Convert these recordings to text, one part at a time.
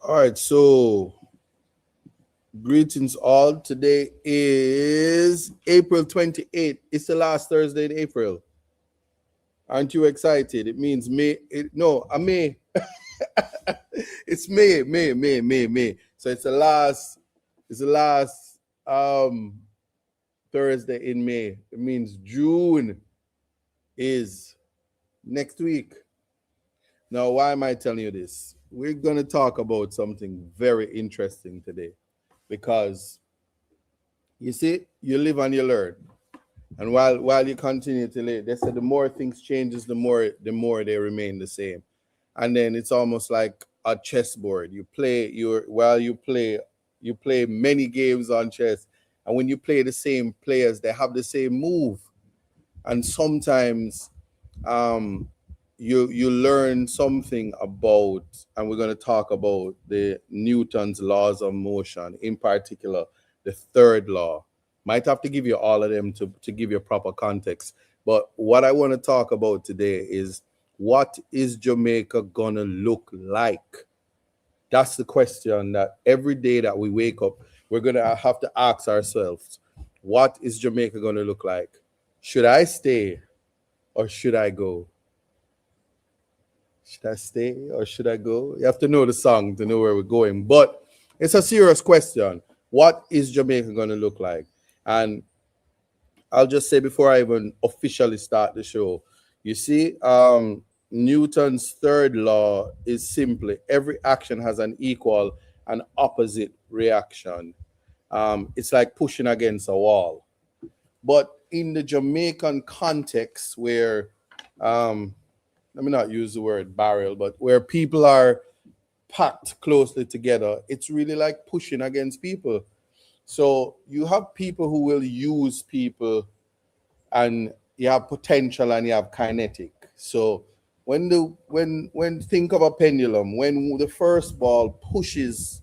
All right, so greetings all. Today is April 28th. It's the last Thursday in April. Aren't you excited? It means May. May. It's May. So it's the last um Thursday in May. It means June is next week. Now, why am I telling you this? We're going to talk about something very interesting today because you see, you live and you learn. And while you continue to live, they said the more things changes, the more they remain the same. And then it's almost like a chessboard. You play many games on chess. And when you play the same players, they have the same move. And sometimes um you learn something about, and we're going to talk about the Newton's laws of motion, in particular the third law. Might have to give you all of them to give you proper context, but what I want to talk about today is, what is Jamaica gonna look like? That's the question that every day that we wake up, we're gonna have to ask ourselves, what is Jamaica gonna look like? Should I stay or should I go? Should I stay or should I go? You have to know the song to know where we're going. But it's a serious question. What is Jamaica going to look like? And I'll just say before I even officially start the show, you see, Newton's third law is simply every action has an equal and opposite reaction. It's like pushing against a wall. But in the Jamaican context, where let me not use the word barrel, but where people are packed closely together, it's really like pushing against people. So you have people who will use people, and you have potential and you have kinetic. So when think of a pendulum, when the first ball pushes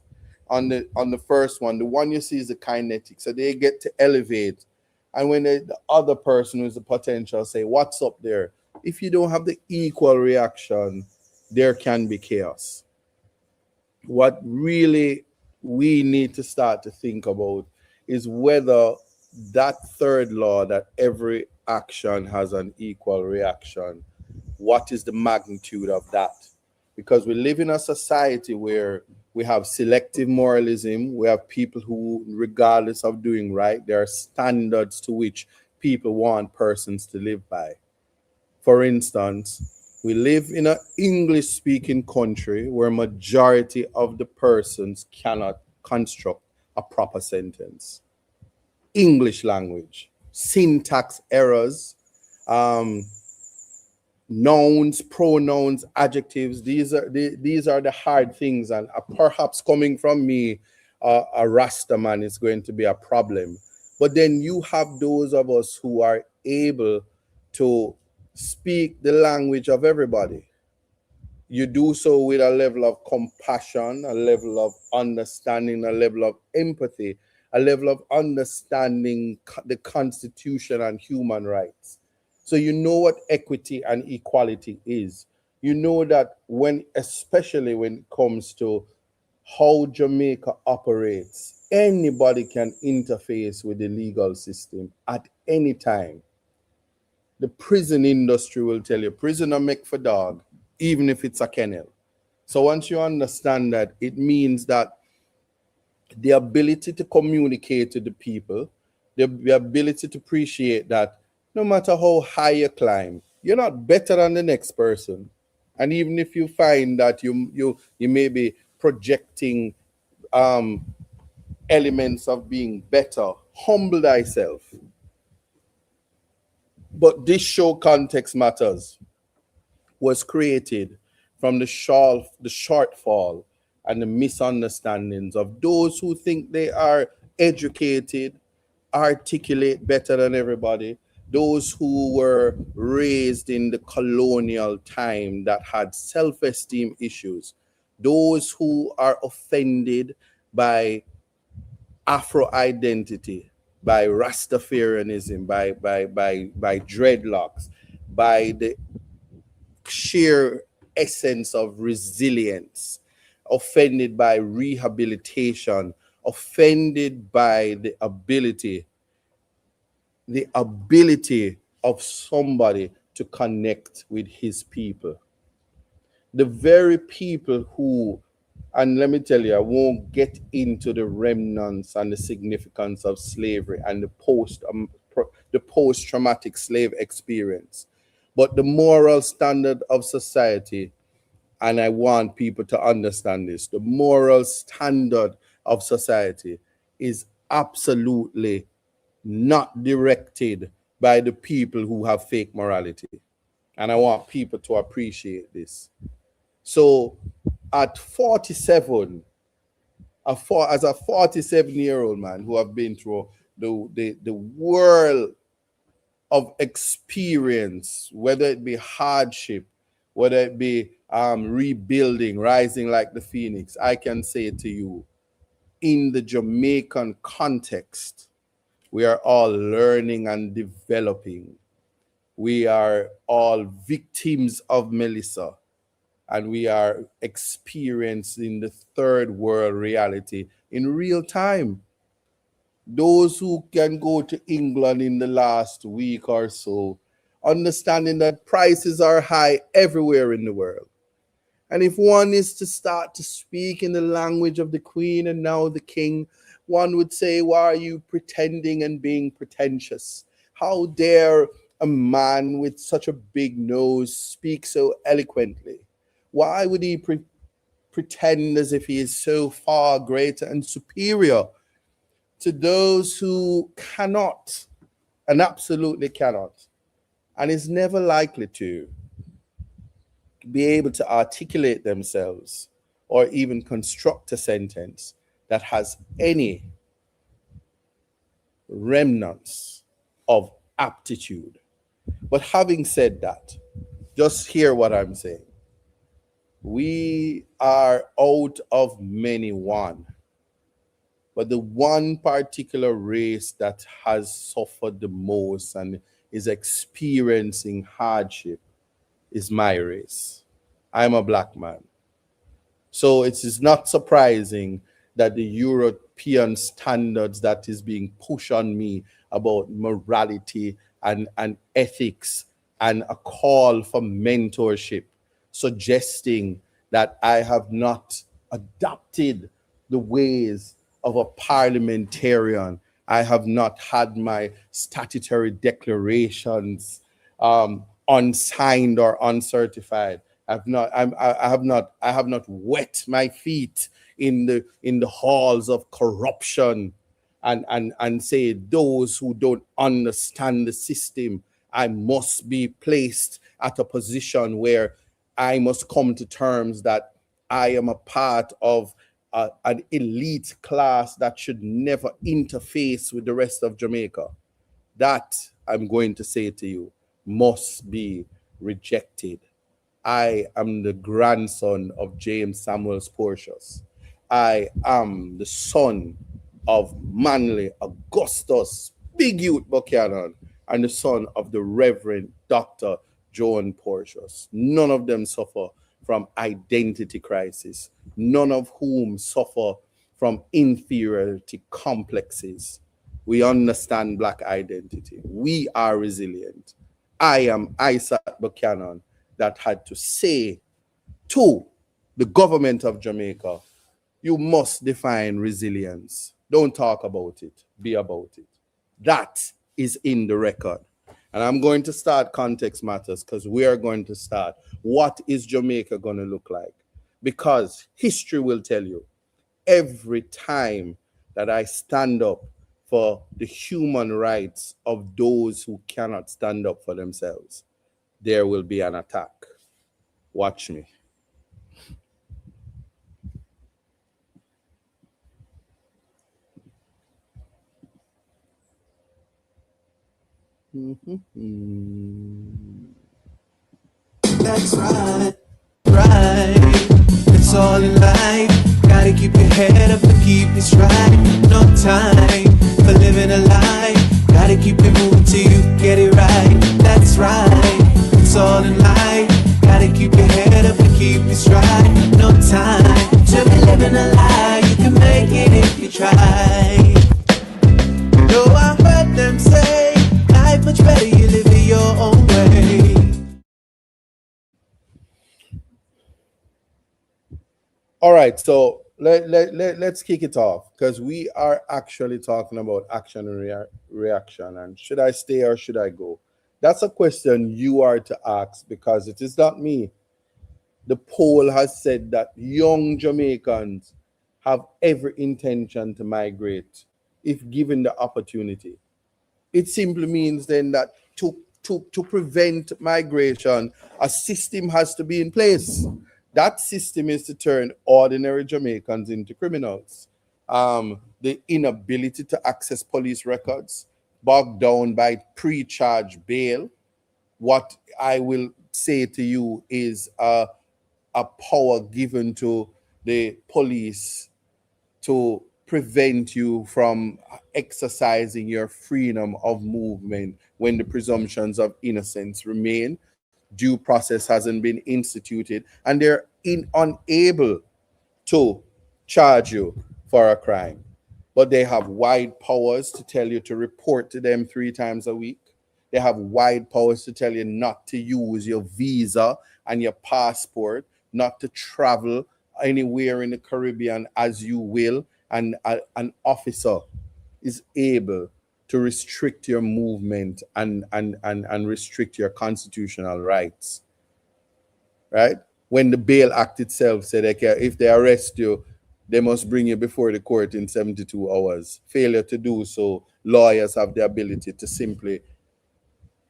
on the first one, the one you see is the kinetic. So they get to elevate. And when the other person who's the potential say, what's up there? If you don't have the equal reaction, there can be chaos. What really we need to start to think about is whether that third law, that every action has an equal reaction, what is the magnitude of that? Because we live in a society where we have selective moralism. We have people who, regardless of doing right, there are standards to which people want persons to live by. For instance, we live in an English speaking country where majority of the persons cannot construct a proper sentence. English language, syntax errors, um, nouns, pronouns, adjectives. These are the hard things, and perhaps coming from me, a Rasta man, is going to be a problem. But then you have those of us who are able to speak the language of everybody. You do so with a level of compassion, a level of understanding, a level of empathy, a level of understanding the Constitution and human rights. So you know what equity and equality is. You know that especially when it comes to how Jamaica operates, anybody can interface with the legal system at any time. The prison industry will tell you, prisoner make for dog, even if it's a kennel. So once you understand that, it means that the ability to communicate to the people, the ability to appreciate that no matter how high you climb, you're not better than the next person. And even if you find that you may be projecting um, elements of being better, humble thyself. But this show Context Matters was created from the shortfall and the misunderstandings of those who think they are educated, articulate better than everybody, those who were raised in the colonial time that had self-esteem issues, those who are offended by Afro identity, by Rastafarianism, by dreadlocks, by the sheer essence of resilience. offended by rehabilitation, offended by the ability of somebody to connect with his people. The very people who, and let me tell you, I won't get into the remnants and the significance of slavery and the post-traumatic slave experience, but the moral standard of society, and I want people to understand this, the moral standard of society is absolutely not directed by the people who have fake morality. And I want people to appreciate this. So at 47, as a 47-year-old man who have been through the world of experience, whether it be hardship, whether it be rebuilding, rising like the phoenix, I can say to you, in the Jamaican context, we are all learning and developing. We are all victims of Melissa, and we are experiencing the third world reality in real time. Those who can go to England in the last week or so, understanding that prices are high everywhere in the world. And if one is to start to speak in the language of the Queen and now the King, one would say, why are you pretending and being pretentious? How dare a man with such a big nose speak so eloquently? Why would he pretend as if he is so far greater and superior to those who cannot, and absolutely cannot, and is never likely to be able to articulate themselves or even construct a sentence that has any remnants of aptitude? But having said that, just hear what I'm saying. We are out of many one, but the one particular race that has suffered the most and is experiencing hardship is my race. I'm a black man. So it is not surprising that the European standards that is being pushed on me about morality and ethics and a call for mentorship, suggesting that I have not adopted the ways of a parliamentarian. I have not had my statutory declarations unsigned or uncertified. I have not wet my feet in the halls of corruption and say those who don't understand the system, I must be placed at a position where I must come to terms that I am a part of an elite class that should never interface with the rest of Jamaica. That, I'm going to say to you, must be rejected. I am the grandson of James Samuel Portius. I am the son of Manley Augustus Big Youth Buchanan and the son of the Reverend Dr. Joan Portius. None of them suffer from identity crisis, none of whom suffer from inferiority complexes. We understand Black identity. We are resilient. I am Isaac Buchanan that had to say to the government of Jamaica, you must define resilience. Don't talk about it, be about it. That is in the record. And I'm going to start Context Matters because we are going to start. What is Jamaica going to look like? Because history will tell you every time that I stand up for the human rights of those who cannot stand up for themselves, there will be an attack. Watch me. That's right, right. It's all in life. Gotta keep your head up and keep it straight. No time for living a lie. Gotta keep it moving till you get it right. That's right. It's all in life. Gotta keep your head up and keep it straight. No time to All right, so let's kick it off because we are actually talking about action and reaction. And should I stay or should I go? That's a question you are to ask because it is not me. The poll has said that young Jamaicans have every intention to migrate if given the opportunity. It simply means then that to prevent migration, a system has to be in place. That system is to turn ordinary Jamaicans into criminals. The inability to access police records, bogged down by pre-charge bail. What I will say to you is a power given to the police to prevent you from exercising your freedom of movement when the presumptions of innocence remain. Due process hasn't been instituted, and they're unable to charge you for a crime. But they have wide powers to tell you to report to them 3 times a week. They have wide powers to tell you not to use your visa and your passport, not to travel anywhere in the Caribbean as you will. And an officer is able to restrict your movement and restrict your constitutional rights, right? When the Bail Act itself said they can, if they arrest you, they must bring you before the court in 72 hours. Failure to do so, lawyers have the ability to simply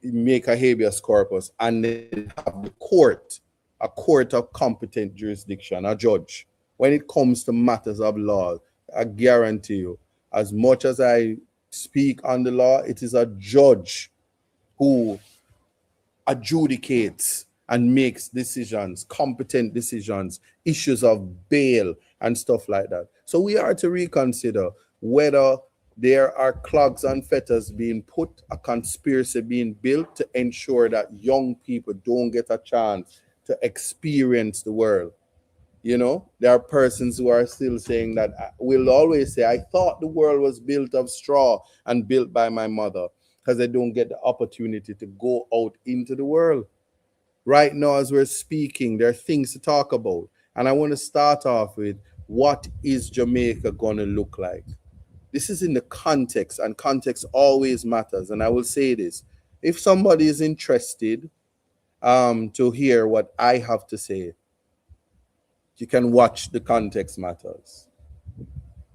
make a habeas corpus and then have the court, a court of competent jurisdiction, a judge. When it comes to matters of law, I guarantee you, as much as I speak on the law, it is a judge who adjudicates and makes decisions, competent decisions, issues of bail and stuff like that. So we are to reconsider whether there are clogs and fetters being put, a conspiracy being built to ensure that young people don't get a chance to experience the world. You know, there are persons who are still saying that will always say, I thought the world was built of straw and built by my mother because they don't get the opportunity to go out into the world. Right now, as we're speaking, there are things to talk about. And I want to start off with what is Jamaica going to look like? This is in the context, and context always matters. And I will say this if somebody is interested to hear what I have to say, you can watch The Context Matters.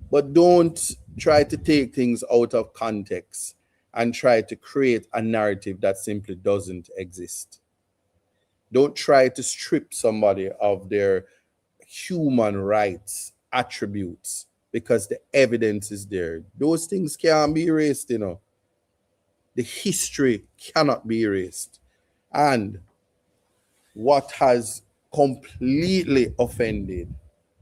But don't try to take things out of context and try to create a narrative that simply doesn't exist. Don't try to strip somebody of their human rights attributes because the evidence is there. Those things can't be erased, you know. The history cannot be erased. And what has completely offended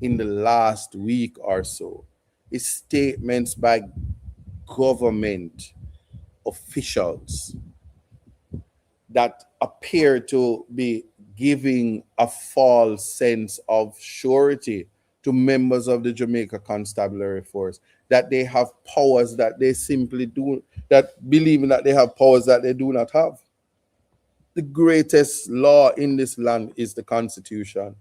in the last week or so is statements by government officials that appear to be giving a false sense of surety to members of the Jamaica Constabulary Force that they have powers that they simply do, that believing that they have powers that they do not have. The greatest law in this land is the Constitution.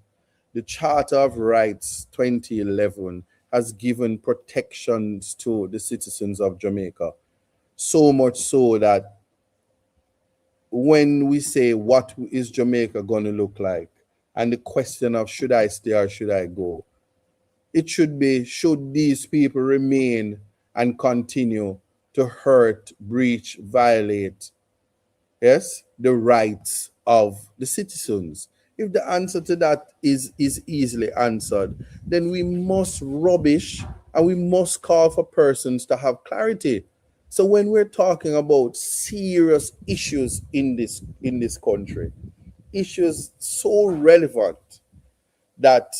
The Charter of Rights 2011 has given protections to the citizens of Jamaica. So much so that when we say what is Jamaica going to look like and the question of should I stay or should I go, it should be should these people remain and continue to hurt, breach, violate, yes, the rights of the citizens. If the answer to that is easily answered, then we must rubbish and we must call for persons to have clarity. So when we're talking about serious issues in this country, issues so relevant that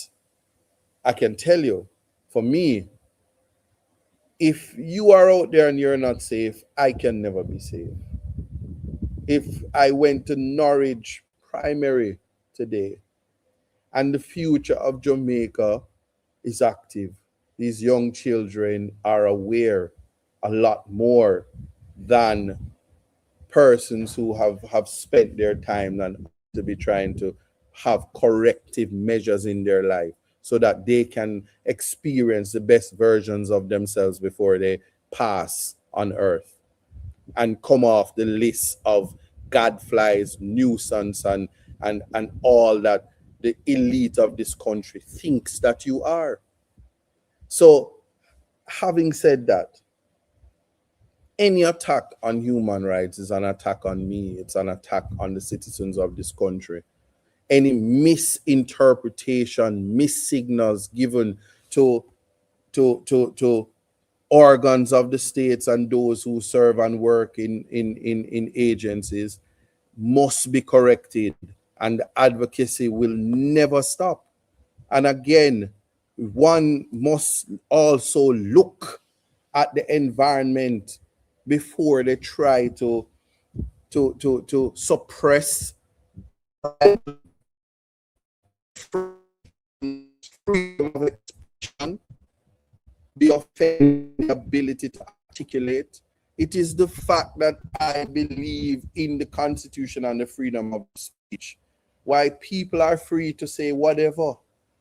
I can tell you, for me, if you are out there and you're not safe, I can never be safe. If I went to Norwich Primary today and the future of Jamaica is active, these young children are aware a lot more than persons who have spent their time and ought to be trying to have corrective measures in their life. so that they can experience the best versions of themselves before they pass on earth and come off the list of gadflies, nuisance, and all that the elite of this country thinks that you are. So, having said that, any attack on human rights is an attack on me. It's an attack on the citizens of this country. Any misinterpretation, missignals given to to organs of the states and those who serve and work in agencies must be corrected, and the advocacy will never stop. And again, one must also look at the environment before they try to suppress freedom of expression, the offending ability to articulate. It is the fact that I believe in the Constitution and the freedom of speech. Why people are free to say whatever.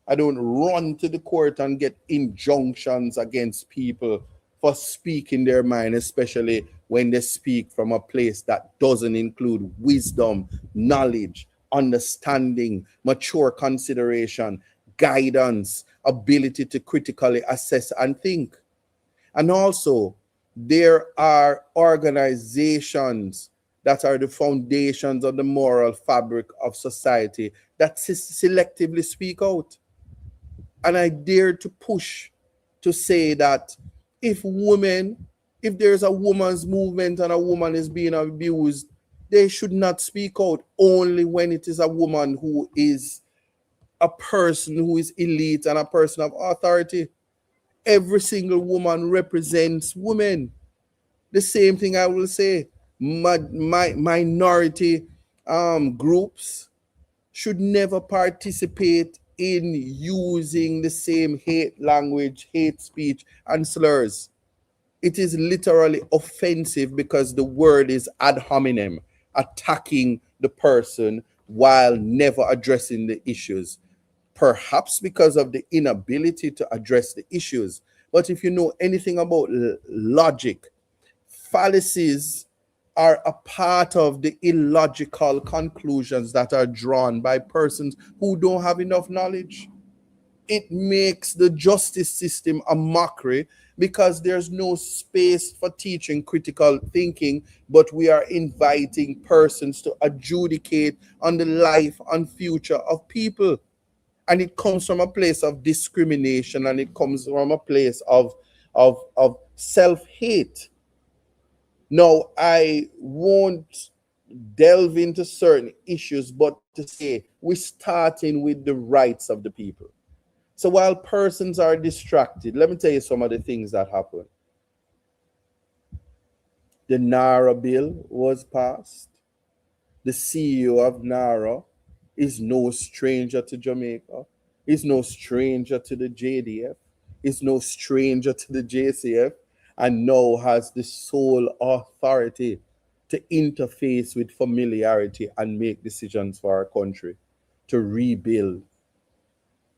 I don't run to the court and get injunctions against people for speaking their mind, especially when they speak from a place that doesn't include wisdom, knowledge, understanding, mature consideration, guidance, ability to critically assess and think. And also, there are organizations that are the foundations of the moral fabric of society that selectively speak out. And I dare to push to say that if women, if there's a woman's movement and a woman is being abused, they should not speak out only when it is a woman who is a person who is elite and a person of authority. Every single woman represents women. The same thing I will say. Minority groups should never participate in using the same hate language, hate speech, and slurs. It is literally offensive because the word is ad hominem, attacking the person while never addressing the issues. Perhaps because of the inability to address the issues. But if you know anything about logic, fallacies are a part of the illogical conclusions that are drawn by persons who don't have enough knowledge. It makes the justice system a mockery because there's no space for teaching critical thinking, but we are inviting persons to adjudicate on the life and future of people. And it comes from a place of discrimination, and it comes from a place of self-hate. Now, I won't delve into certain issues, but to say we're starting with the rights of the people. So while persons are distracted, let me tell you some of the things that happen. The NARA bill was passed. The CEO of NARA is no stranger to Jamaica, is no stranger to the JDF, is no stranger to the JCF, and now has the sole authority to interface with familiarity and make decisions for our country to rebuild.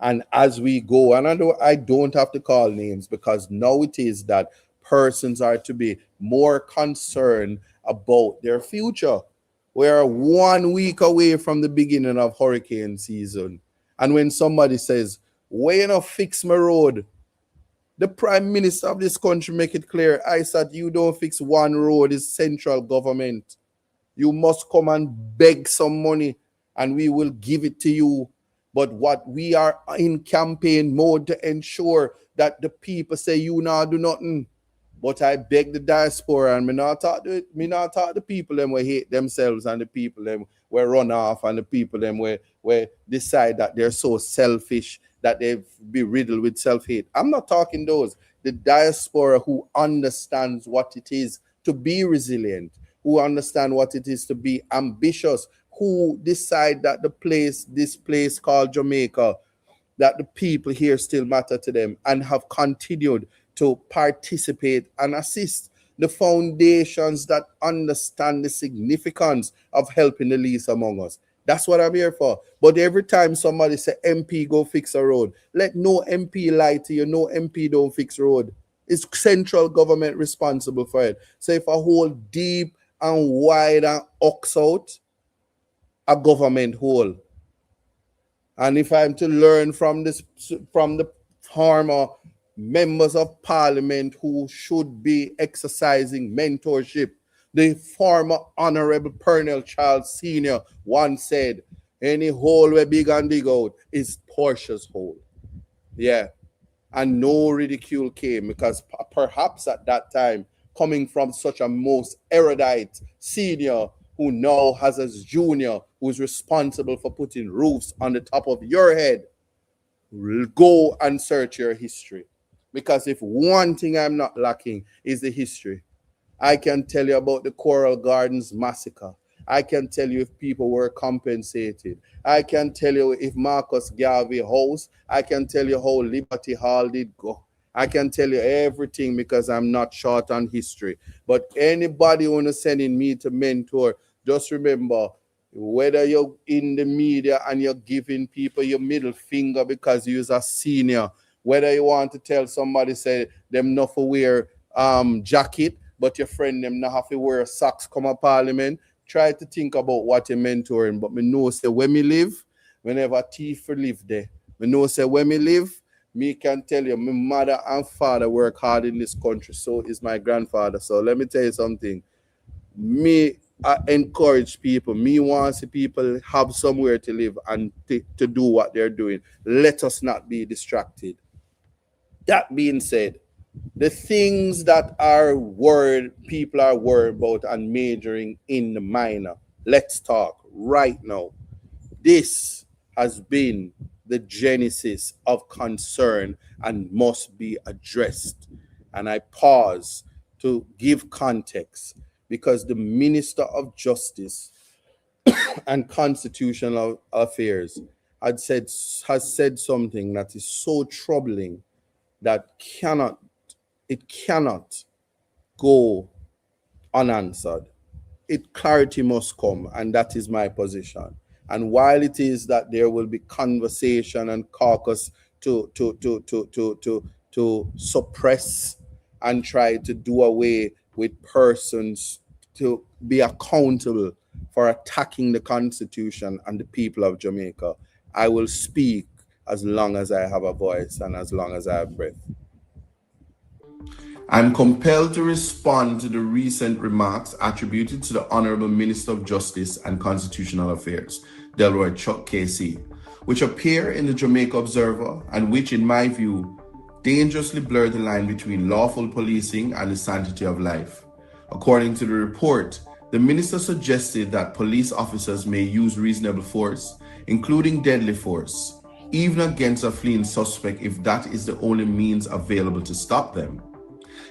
And as we go, and I don't have to call names because now it is that persons are to be more concerned about their future. We're 1 week away from the beginning of hurricane season. And when somebody says, "Why you not fix my road?" The prime minister of this country make it clear. I said, you don't fix one road, it's central government. You must come and beg some money and we will give it to you. But what we are in campaign mode to ensure that the people say you now do nothing. But I beg the diaspora, and me not talk the people them will hate themselves, and the people them will run off, and the people them will decide that they're so selfish that they be riddled with self-hate. I'm not talking those. The diaspora who understands what it is to be resilient, who understand what it is to be ambitious, who decide that this place called Jamaica, that the people here still matter to them, and have continued to participate and assist the foundations that understand the significance of helping the least among us. That's what I'm here for. But every time somebody say MP go fix a road, let no MP lie to you. No MP don't fix road. It's central government responsible for it. So if I hold deep and wide and ox out, a government hole. And if I'm to learn from the former members of parliament who should be exercising mentorship, the former Honorable Pernell Charles Sr. once said, any hole where big and dig out is Portia's hole. Yeah. And no ridicule came because perhaps at that time, coming from such a most erudite senior who now has a junior who is responsible for putting roofs on the top of your head, go and search your history. Because if one thing I'm not lacking is the history, I can tell you about the Coral Gardens massacre. I can tell you if people were compensated. I can tell you if Marcus Garvey house. I can tell you how Liberty Hall did go. I can tell you everything because I'm not short on history. But anybody who is sending me to mentor, just remember, whether you're in the media and you're giving people your middle finger because you're a senior, whether you want to tell somebody, say, them not for wear jacket, but your friend them not have to wear socks come a parliament, try to think about what you're mentoring. But me know say when me live, whenever thief live there, me know say when me live, me can tell you, my mother and father work hard in this country. So is my grandfather. So let me tell you something. Me, I encourage people. Me want to see people have somewhere to live and to do what they're doing. Let us not be distracted. That being said, the things that people are worried about and majoring in the minor, let's talk right now. This has been the genesis of concern and must be addressed. And I pause to give context because the Minister of Justice and Constitutional Affairs has said something that is so troubling that it cannot go unanswered. Clarity must come, and that is my position. And while it is that there will be conversation and caucus to suppress and try to do away with persons to be accountable for attacking the Constitution and the people of Jamaica, I will speak as long as I have a voice and as long as I have breath. I'm compelled to respond to the recent remarks attributed to the Honorable Minister of Justice and Constitutional Affairs, Delroy Chuck KC, which appear in the Jamaica Observer and which, in my view, dangerously blur the line between lawful policing and the sanctity of life. According to the report, the minister suggested that police officers may use reasonable force, including deadly force, even against a fleeing suspect if that is the only means available to stop them.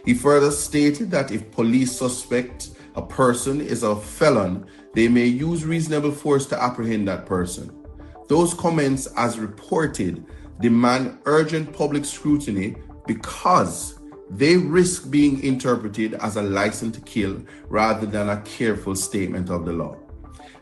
He further stated that if police suspect a person is a felon, they may use reasonable force to apprehend that person. Those comments, as reported, demand urgent public scrutiny because they risk being interpreted as a license to kill rather than a careful statement of the law.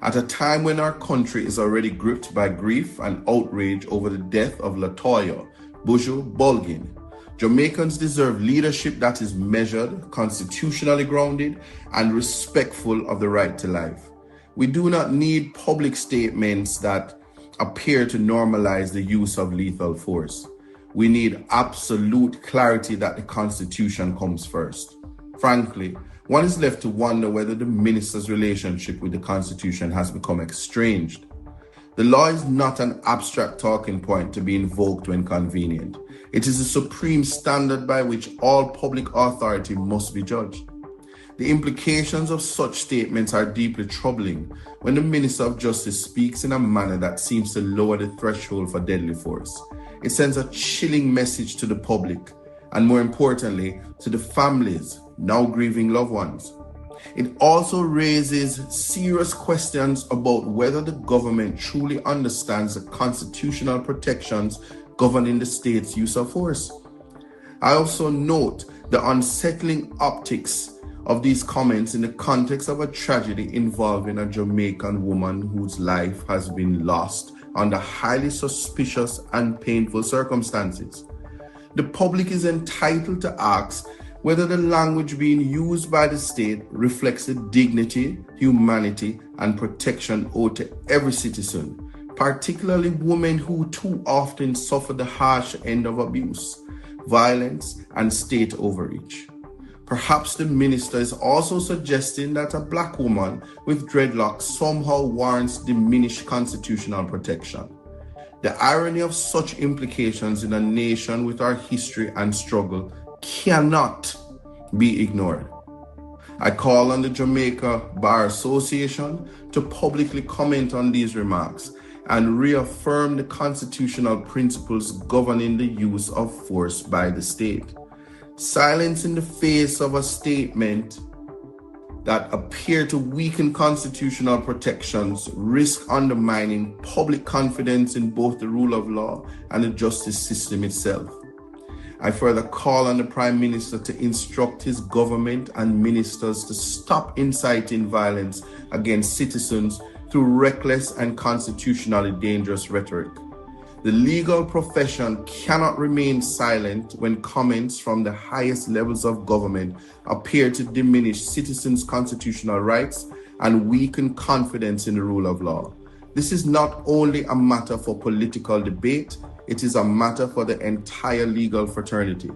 At a time when our country is already gripped by grief and outrage over the death of Latoya Buju Bolgin, Jamaicans deserve leadership that is measured, constitutionally grounded, and respectful of the right to life. We do not need public statements that appear to normalize the use of lethal force. We need absolute clarity that the Constitution comes first. Frankly, one is left to wonder whether the minister's relationship with the Constitution has become estranged. The law is not an abstract talking point to be invoked when convenient. It is the supreme standard by which all public authority must be judged. The implications of such statements are deeply troubling when the Minister of Justice speaks in a manner that seems to lower the threshold for deadly force. It sends a chilling message to the public, and more importantly, to the families now grieving loved ones. It also raises serious questions about whether the government truly understands the constitutional protections governing the state's use of force. I also note the unsettling optics of these comments in the context of a tragedy involving a Jamaican woman whose life has been lost under highly suspicious and painful circumstances. The public is entitled to ask whether the language being used by the state reflects the dignity, humanity, and protection owed to every citizen, particularly women who too often suffer the harsh end of abuse, violence, and state overreach. Perhaps the minister is also suggesting that a black woman with dreadlocks somehow warrants diminished constitutional protection. The irony of such implications in a nation with our history and struggle cannot be ignored. I call on the Jamaica Bar Association to publicly comment on these remarks and reaffirm the constitutional principles governing the use of force by the state. Silence in the face of a statement that appear to weaken constitutional protections risk undermining public confidence in both the rule of law and the justice system itself. I further call on the Prime Minister to instruct his government and ministers to stop inciting violence against citizens through reckless and constitutionally dangerous rhetoric. The legal profession cannot remain silent when comments from the highest levels of government appear to diminish citizens' constitutional rights and weaken confidence in the rule of law. This is not only a matter for political debate, it is a matter for the entire legal fraternity.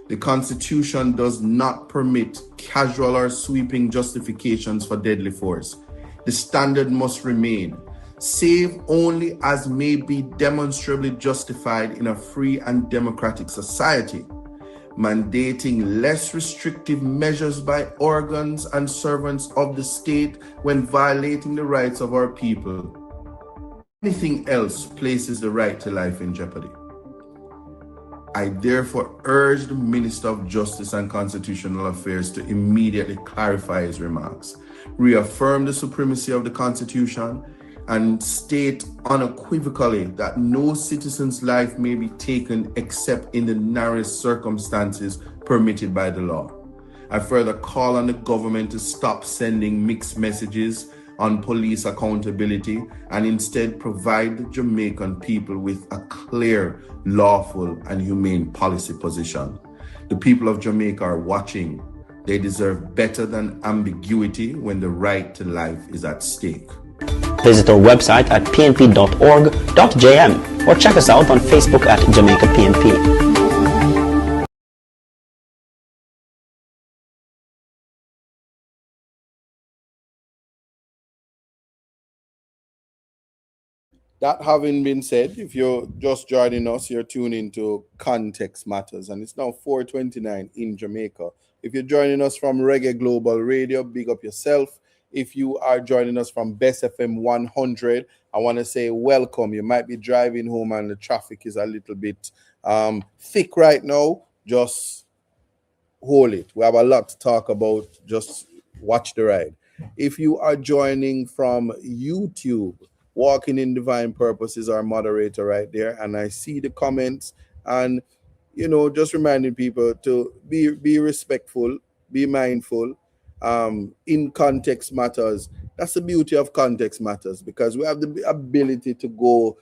The Constitution does not permit casual or sweeping justifications for deadly force. The standard must remain save only as may be demonstrably justified in a free and democratic society, mandating less restrictive measures by organs and servants of the state when violating the rights of our people. Anything else places the right to life in jeopardy. I therefore urge the Minister of Justice and Constitutional Affairs to immediately clarify his remarks, reaffirm the supremacy of the Constitution, and state unequivocally that no citizen's life may be taken except in the narrowest circumstances permitted by the law. I further call on the government to stop sending mixed messages on police accountability and instead provide the Jamaican people with a clear, lawful, and humane policy position. The people of Jamaica are watching. They deserve better than ambiguity when the right to life is at stake. Visit our website at pnp.org.jm or check us out on Facebook at Jamaica PNP. That having been said, if you're just joining us, you're tuning to Context Matters, and it's now 4:29 in Jamaica. If you're joining us from Reggae Global Radio, big up yourself. If you are joining us from Best FM 100, I want to say welcome. You might be driving home and the traffic is a little bit thick right now. Just hold it. We have a lot to talk about. Just watch the ride. If you are joining from YouTube, Walking in Divine Purpose is our moderator right there. And I see the comments and, just reminding people to be respectful, be mindful. In context matters. That's the beauty of context matters, because we have the ability to go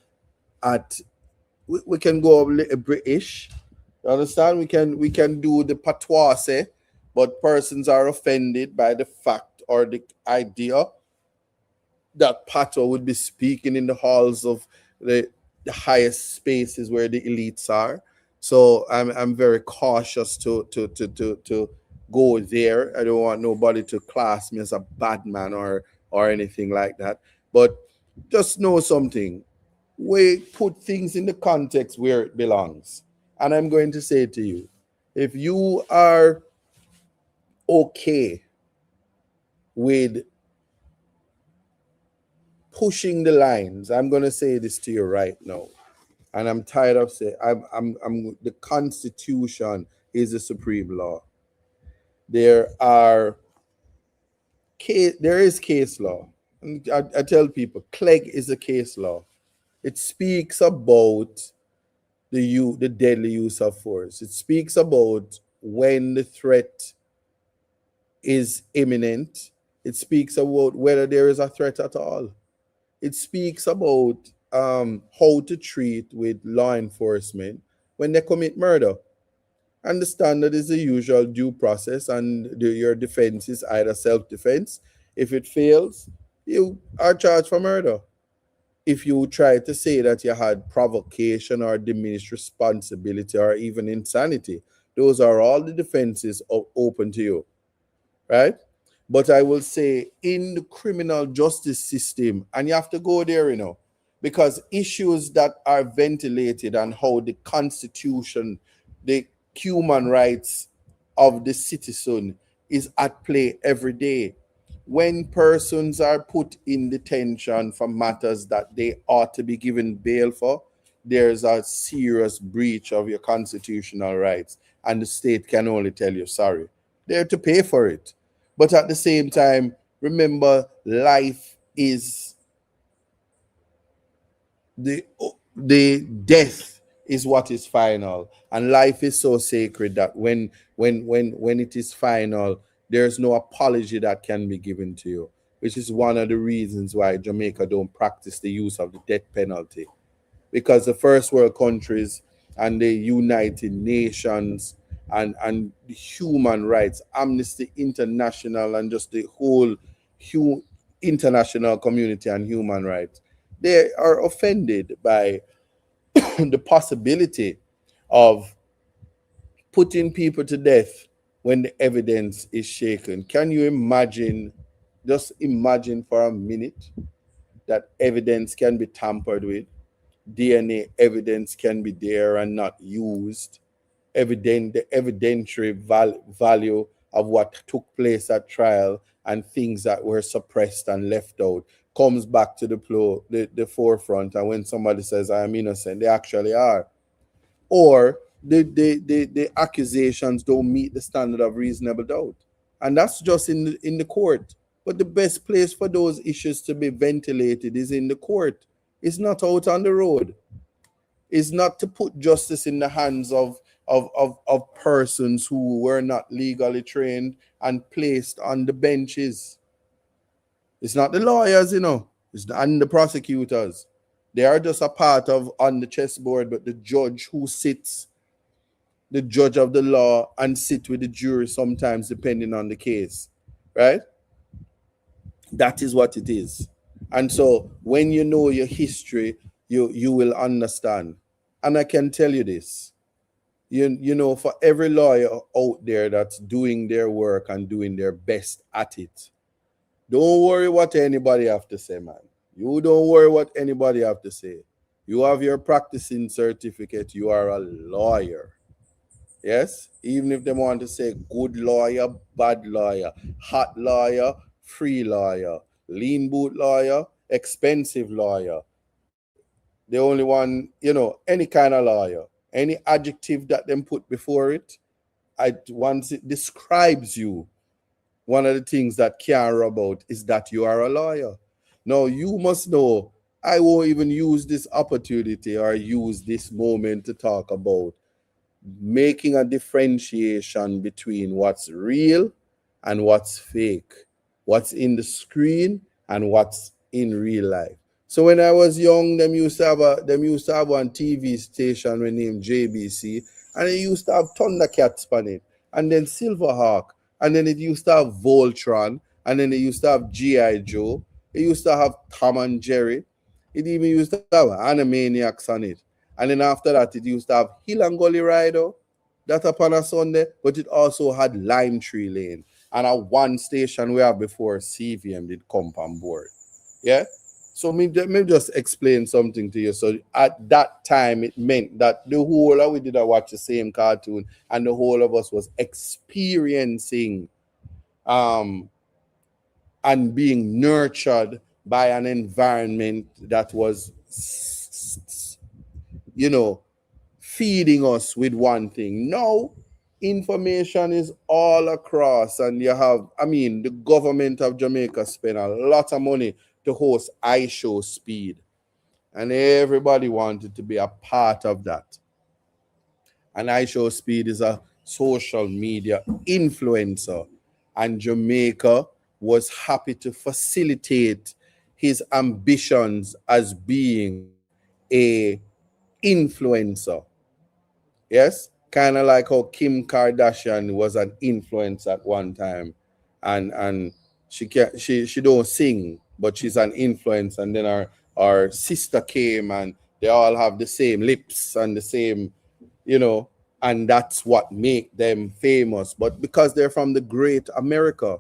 we can go a little British. You understand? We can do the patois, but persons are offended by the fact or the idea that patois would be speaking in the halls of the highest spaces where the elites are. So I'm very cautious to go there. I don't want nobody to class me as a bad man or anything like that. But just know something. We put things in the context where it belongs. And I'm going to say to you, if you are okay with pushing the lines, I'm going to say this to you right now. And I'm tired of saying, the Constitution is the supreme law. There is case law. I tell people, Clegg is a case law. It speaks about the deadly use of force. It speaks about when the threat is imminent. It speaks about whether there is a threat at all. It speaks about how to treat with law enforcement when they commit murder. And the standard is the usual due process, and your defense is either self defense. If it fails, you are charged for murder. If you try to say that you had provocation or diminished responsibility or even insanity, those are all the defenses open to you, right? But I will say in the criminal justice system, and you have to go there, because issues that are ventilated and how the Constitution, the human rights of the citizen is at play every day. When persons are put in detention for matters that they ought to be given bail for, there's a serious breach of your constitutional rights, and the state can only tell you sorry. They're to pay for it. But at the same time, remember, life is the death is what is final, and life is so sacred that when it is final, there's no apology that can be given to you, which is one of the reasons why Jamaica don't practice the use of the death penalty, because the first world countries and the United Nations and human rights, Amnesty International, and just the whole international community and human rights, they are offended by the possibility of putting people to death when the evidence is shaken. Can you imagine, just imagine for a minute, that evidence can be tampered with? DNA evidence can be there and not used. The evidentiary value of what took place at trial and things that were suppressed and left out comes back to the forefront. And when somebody says, I am innocent, they actually are. Or the accusations don't meet the standard of reasonable doubt. And that's just in the court. But the best place for those issues to be ventilated is in the court. It's not out on the road. Is not to put justice in the hands of persons who were not legally trained and placed on the benches. It's not the lawyers, and the prosecutors. They are just a part of on the chessboard, but the judge who sits, the judge of the law, and sit with the jury sometimes depending on the case, right? That is what it is. And so when you know your history, you will understand. And I can tell you this, for every lawyer out there that's doing their work and doing their best at it, don't worry what anybody have to say, man. You don't worry what anybody have to say. You have your practicing certificate. You are a lawyer. Yes? Even if they want to say good lawyer, bad lawyer, hot lawyer, free lawyer, lean boot lawyer, expensive lawyer. The only one, any kind of lawyer, any adjective that them put before it, once it describes you, one of the things that can't rub out is that you are a lawyer. Now, you must know, I won't even use this opportunity or use this moment to talk about making a differentiation between what's real and what's fake, what's in the screen and what's in real life. So when I was young, them used to have one TV station named JBC, and it used to have Thundercats on it, and then Silverhawk, and then it used to have Voltron, and then it used to have G.I. Joe. It used to have Tom and Jerry. It even used to have Animaniacs on it. And then after that, it used to have Hill and Gully Rider, that upon a Sunday, but it also had Lime Tree Lane. And at one station we have before CVM did come on board. Yeah? So me just explain something to you. So at that time, it meant that the whole of we did watch the same cartoon, and the whole of us was experiencing and being nurtured by an environment that was, feeding us with one thing. Now, information is all across, and the government of Jamaica spent a lot of money to host iShow Speed, and everybody wanted to be a part of that. And iShow Speed is a social media influencer and Jamaica was happy to facilitate his ambitions as being a influencer. Yes, kind of like how Kim Kardashian was an influencer at one time, and she don't sing, but she's an influence. And then our sister came, and they all have the same lips and the same, you know, and that's what make them famous. But because they're from the great America,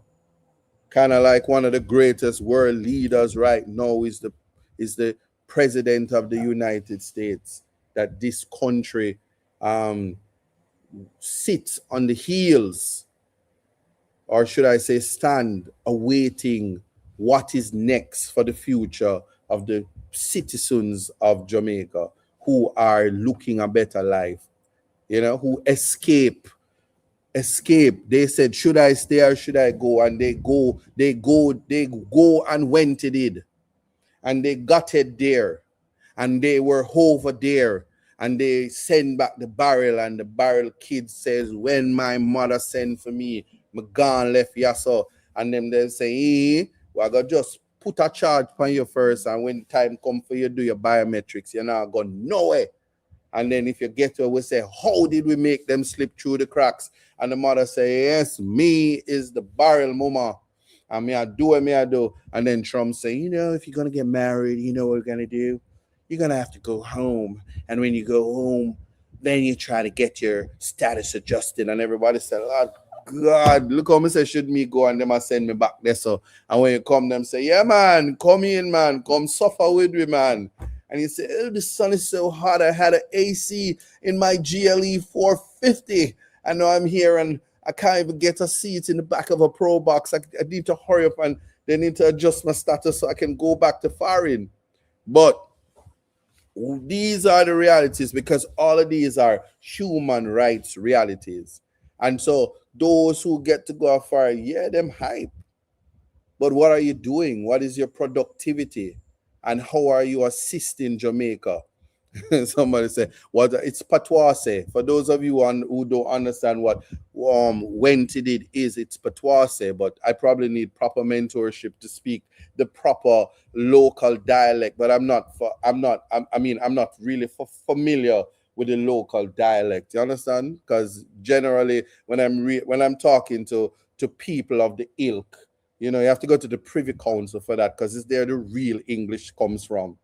kind of like one of the greatest world leaders right now is the president of the United States. That this country um, sits on the heels, or should I say, stand awaiting what is next for the future of the citizens of Jamaica who are looking a better life, who escape. They said, should I stay or should I go? And they go and went it did. And they got it there. And they were over there. And they send back the barrel, and the barrel kid says, when my mother sent for me, me gone left yaso. And them they say, well, I got just put a charge on you first, and when time come for you do your biometrics, you're not going nowhere. And then if you get to it, we say, how did we make them slip through the cracks? And the mother say, yes, me is the barrel mama. And me I do what me I do. And then Trump say, if you're going to get married, you know what we're going to do? You're going to have to go home. And when you go home, then you try to get your status adjusted. And everybody said, oh, God, look how me say, should me go? And them I send me back there. So, and when you come, them say, yeah, man, come in, man. Come suffer with me, man. And he said, oh, the sun is so hot. I had an AC in my GLE 450. I know I'm here and I can't even get a seat in the back of a pro box. I need to hurry up and they need to adjust my status so I can go back to foreign. But these are the realities, because all of these are human rights realities. And so those who get to go far, yeah, them hype. But what are you doing? What is your productivity? And how are you assisting Jamaica? Somebody said, "What? It's patois." For those of you who don't understand what Wentedid is, it's patois. But I probably need proper mentorship to speak the proper local dialect. But I'm not really familiar with the local dialect. You understand? Because generally, when I'm talking to people of the ilk, you have to go to the Privy Council for that, because it's there the real English comes from.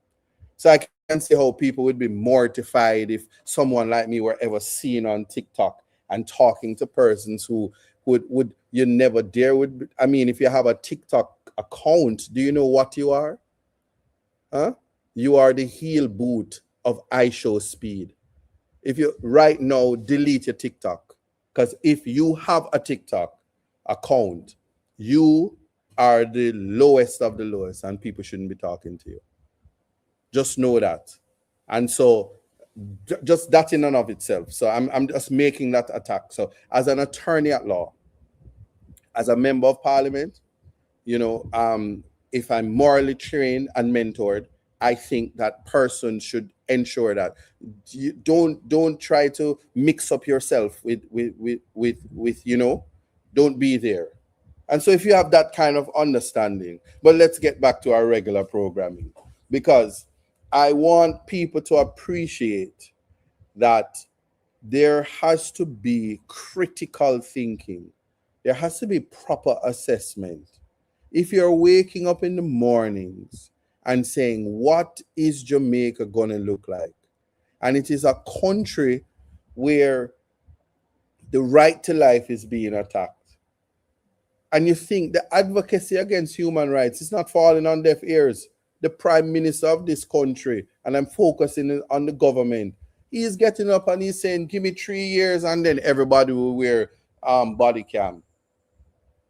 So I can see how people would be mortified if someone like me were ever seen on TikTok and talking to persons who would you never dare would. I mean, if you have a TikTok account, do you know what you are? Huh? You are the heel boot of iShow Speed. If you right now delete your TikTok, because if you have a TikTok account, you are the lowest of the lowest, and people shouldn't be talking to you. Just know that. And so just that in and of itself. So I'm just making that attack. So as an attorney at law, as a member of parliament, if I'm morally trained and mentored, I think that person should ensure that you don't try to mix up yourself with don't be there. And so if you have that kind of understanding, but let's get back to our regular programming, because I want people to appreciate that there has to be critical thinking. There has to be proper assessment. If you're waking up in the mornings and saying, what is Jamaica going to look like? And it is a country where the right to life is being attacked. And you think the advocacy against human rights is not falling on deaf ears. The prime minister of this country, and I'm focusing on the government, he's getting up and he's saying, give me 3 years and then everybody will wear body cam.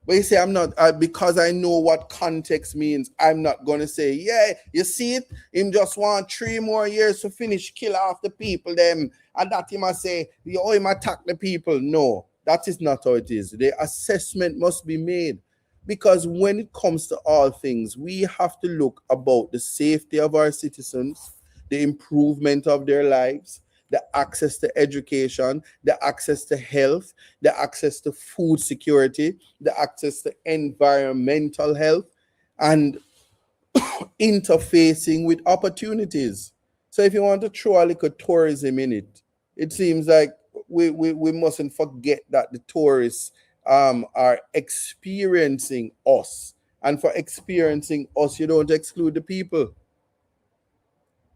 But you say, I'm not, because I know what context means, I'm not going to say, yeah, you see it? Him just want 3 more years to finish, kill off the people, them. And that he must say, him attack the people. No, that is not how it is. The assessment must be made. Because when it comes to all things, we have to look about the safety of our citizens, the improvement of their lives, the access to education, the access to health, the access to food security, the access to environmental health, and interfacing with opportunities. So if you want to throw a little tourism in it, it seems like we mustn't forget that the tourists are experiencing us. And for experiencing us, you don't exclude the people.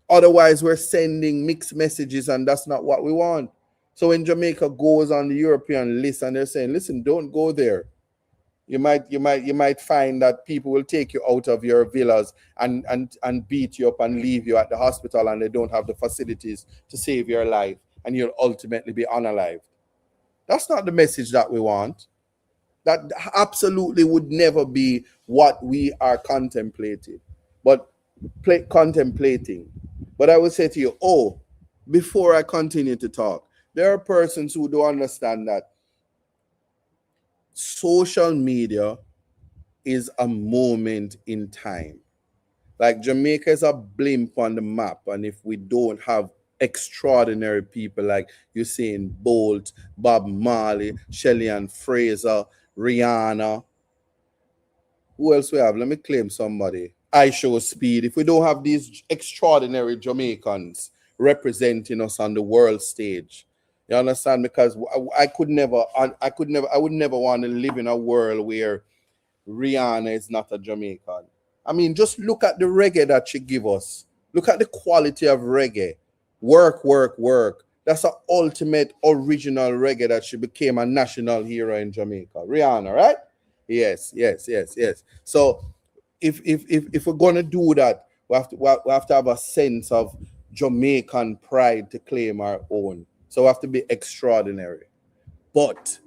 Otherwise, we're sending mixed messages, and that's not what we want. So when Jamaica goes on the European list and they're saying, listen, don't go there, you might find that people will take you out of your villas and beat you up and leave you at the hospital, and they don't have the facilities to save your life, and you'll ultimately be unalived. That's not the message that we want. That absolutely would never be what we are contemplating. But I will say to you, before I continue to talk, there are persons who don't understand that social media is a moment in time. Like Jamaica is a blimp on the map, and if we don't have extraordinary people like Usain Bolt, Bob Marley, Shelly and Fraser, Rihanna, who else we have? Let me claim somebody. I Show Speed. If we don't have these extraordinary Jamaicans representing us on the world stage, you understand? Because I would never want to live in a world where Rihanna is not a Jamaican. I mean, just look at the reggae that she give us. Look at the quality of reggae. Work, work, work. That's an ultimate original reggae that she became a national hero in Jamaica. Rihanna, right? Yes. So if we're gonna do that, we have to have a sense of Jamaican pride to claim our own. So we have to be extraordinary. But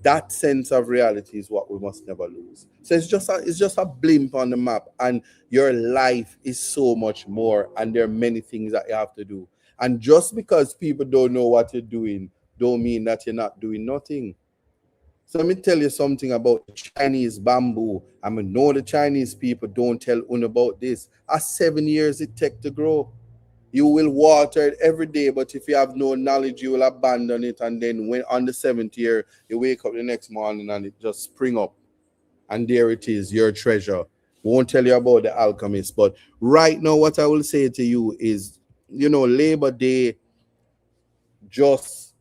that sense of reality is what we must never lose. So it's just a blimp on the map, and your life is so much more, and there are many things that you have to do. And just because people don't know what you're doing, don't mean that you're not doing nothing. So let me tell you something about the Chinese bamboo. I mean, know the Chinese people don't tell un about this. 7 years it takes to grow. You will water it every day, but if you have no knowledge, you will abandon it. And then when on the 7th year, you wake up the next morning and it just spring up. And there it is, your treasure. Won't tell you about the alchemist. But right now, what I will say to you is, Labor Day just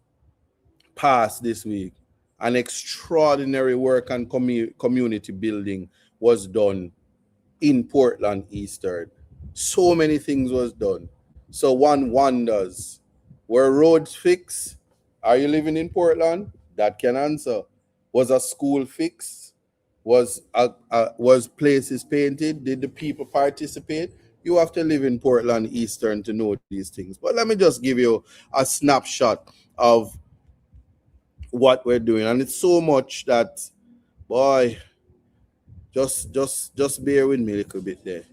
passed this week. An extraordinary work and community building was done in Portland Eastern. So many things was done. So one wonders, were roads fixed? Are you living in Portland? That can answer. Was a school fixed? Was places painted? Did the people participate? You have to live in Portland Eastern to know these things. But let me just give you a snapshot of what we're doing. And it's so much that, boy, just bear with me a little bit there.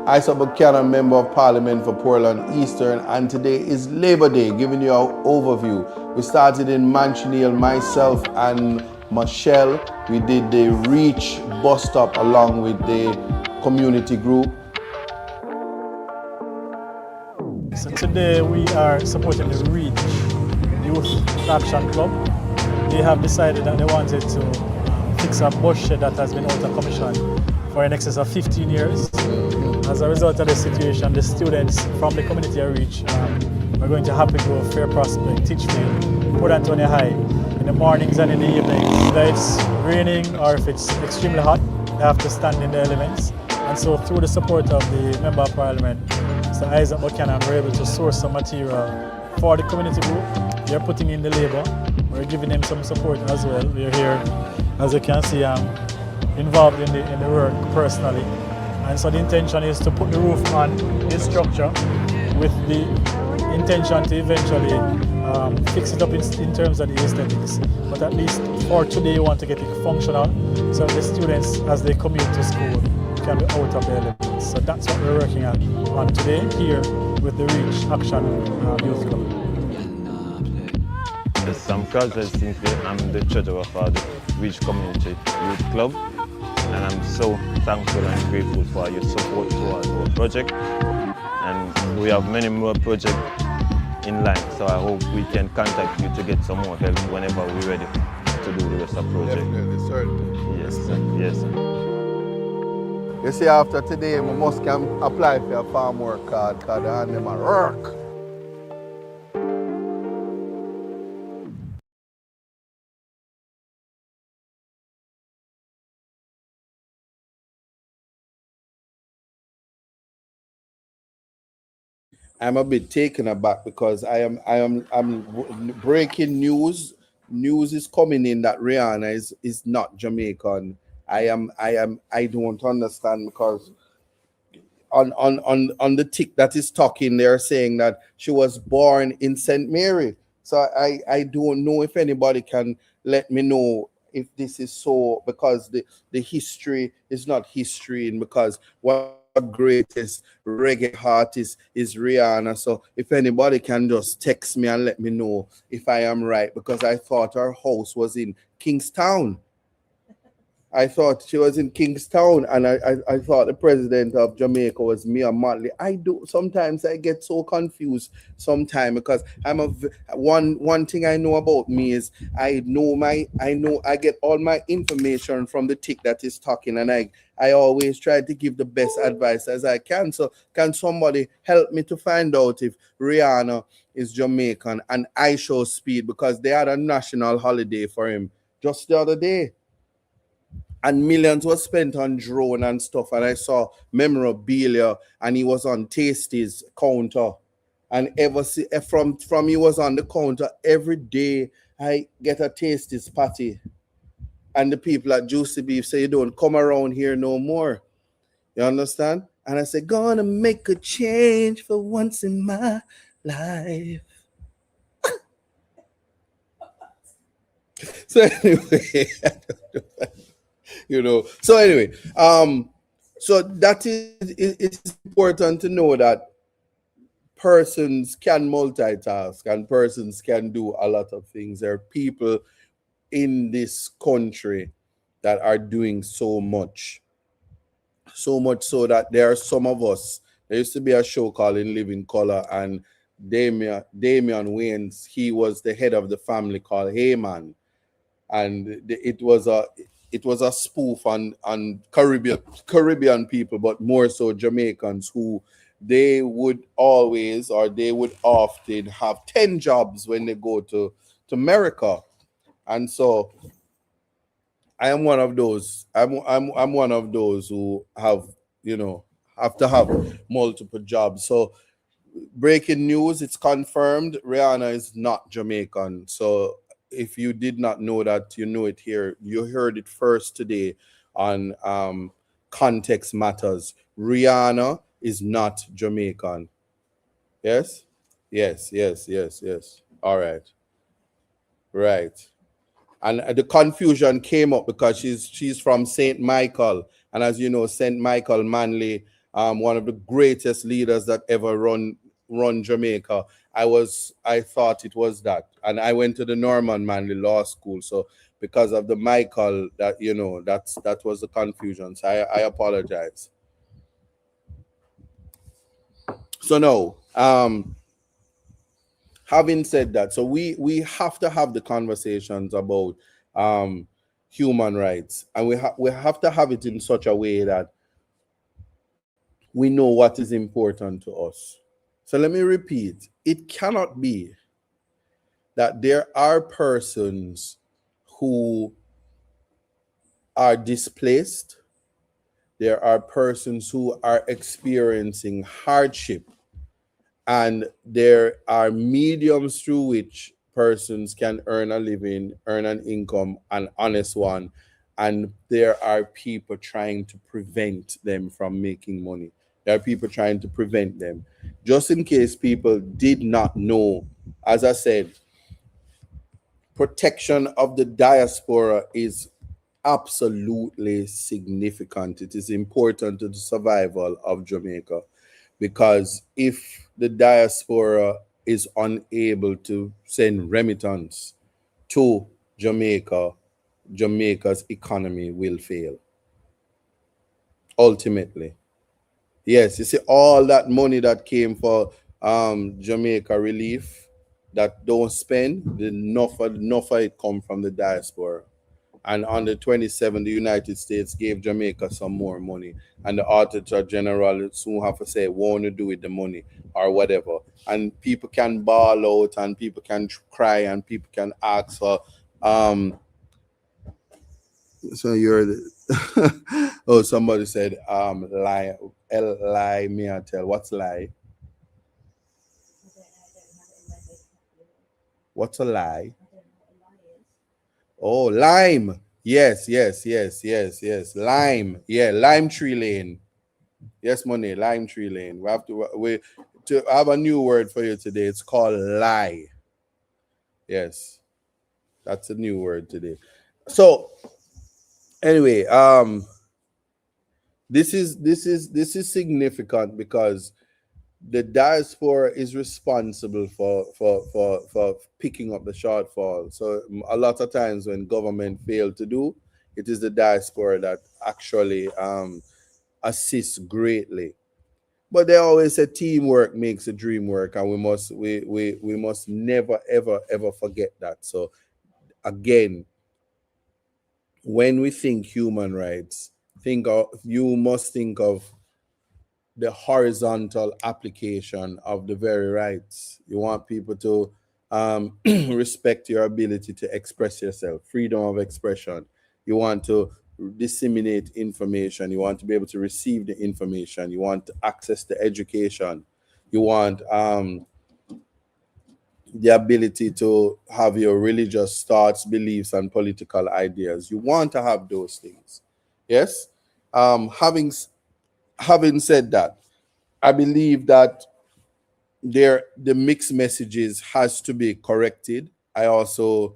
I am Buchanan, Member of Parliament for Portland Eastern, and today is Labor Day, giving you an overview. We started in Manchineal, myself and Michelle. We did the Reach bus stop along with the community group. So today we are supporting the Reach Youth Action Club. They have decided that they wanted to fix a bus shed that has been out of commission for in excess of 15 years. As a result of the situation, the students from the community of Reach are going to Happy Grove, Fair Prospect, Titchfield, Port Antonio High in the mornings and in the evenings. Whether it's raining or if it's extremely hot, they have to stand in the elements. And so through the support of the Member of Parliament, Mr. Isaac Buchanan, we're able to source some material for the community group. They're putting in the labor. We're giving them some support as well. We're here, as you can see, involved in the work personally. And so the intention is to put the roof on this structure with the intention to eventually fix it up in terms of the aesthetics. But at least for today, you want to get it functional so the students, as they commute to school, can be out of the elements. So that's what we're working on today here with the Reach Action Youth Club. Yes, I'm Croswell Simply. I'm the treasurer for the Reach Community Youth Club. And I'm so thankful and grateful for your support towards our project. and we have many more projects in line. So I hope we can contact you to get some more help whenever we're ready to do the rest of the project. Definitely, certainly. Yes, sir. Yes, sir. You see, after today, I must can apply for a farm work card because I hand them a work. I'm a bit taken aback because I'm breaking news. News is coming in that Rihanna is not Jamaican. I don't understand because on the tick that is talking, they're saying that she was born in St. Mary. So I don't know if anybody can let me know if this is so, because the history is not history, and because one of our greatest reggae artists is Rihanna. So if anybody can just text me and let me know if I am right, because I thought her house was in Kingstown. I thought she was in Kingstown, and I thought the president of Jamaica was Mia Motley. I do sometimes I get so confused sometimes because one thing I know about me is I get all my information from the tick that is talking, and I always try to give the best advice as I can. So can somebody help me to find out if Rihanna is Jamaican and I show speed, because they had a national holiday for him just the other day, and millions was spent on drone and stuff, and I saw memorabilia, and he was on Tasty's counter, and from he was on the counter every day. I get a Tasty's patty, and the people at Juicy Beef say, you don't come around here no more. You understand? And I say, gonna make a change for once in my life. So anyway, So anyway, so that it's important to know that persons can multitask and persons can do a lot of things. There are people in this country that are doing so much so that there are some of us. There used to be a show called In Living Color, and Damian Wayans, he was the head of the family called Heyman, and it was a spoof on Caribbean people, but more so Jamaicans, who they would often have 10 jobs when they go to America. And so I am one of those. I'm one of those who have to have multiple jobs. So breaking news, it's confirmed Rihanna is not Jamaican. So if you did not know that, you know it here. You heard it first today on Context Matters. Rihanna is not Jamaican. Yes? Yes. All right. Right. And the confusion came up because she's from Saint Michael, and as you know, Saint Michael Manley, one of the greatest leaders that ever run Jamaica. I thought it was that, and I went to the Norman Manley Law School, so because of the Michael, that was the confusion. So I apologize. So no, having said that, so we have to have the conversations about um human rights, and we have to have it in such a way that we know what is important to us. So let me repeat, it cannot be that there are persons who are displaced, there are persons who are experiencing hardship, and there are mediums through which persons can earn a living, earn an income, an honest one, and there are people trying to prevent them from making money. There are people trying to prevent them. Just in case people did not know, as I said, protection of the diaspora is absolutely significant. It is important to the survival of Jamaica, because if the diaspora is unable to send remittance to Jamaica, Jamaica's economy will fail ultimately. Yes, you see all that money that came for Jamaica relief that don't spend, the enough of it come from the diaspora. And on the 27th, the United States gave Jamaica some more money. And the Auditor General soon have to say, what to do with the money or whatever. And people can bawl out and people can cry and people can ask for um so you're the oh, somebody said lie, lie, me I tell, what's lie, what's a lie? Oh, lime. Yes, yes, yes, yes, yes. Lime. Yeah, lime tree lane. Yes, money, lime tree lane. We have to have a new word for you today. It's called lie. Yes, that's a new word today. So anyway, this is significant because the diaspora is responsible for picking up the shortfall. So a lot of times when government fail to do, it is the diaspora that actually assists greatly. But they always say teamwork makes a dream work, and we must never ever forget that. So again, when we think human rights, you must think of the horizontal application of the very rights. You want people to respect your ability to express yourself, freedom of expression. You want to disseminate information. You want to be able to receive the information. You want access to education. You want the ability to have your religious thoughts, beliefs, and political ideas. You want to have those things. Yes. Having said that, I believe that the mixed messages has to be corrected. I also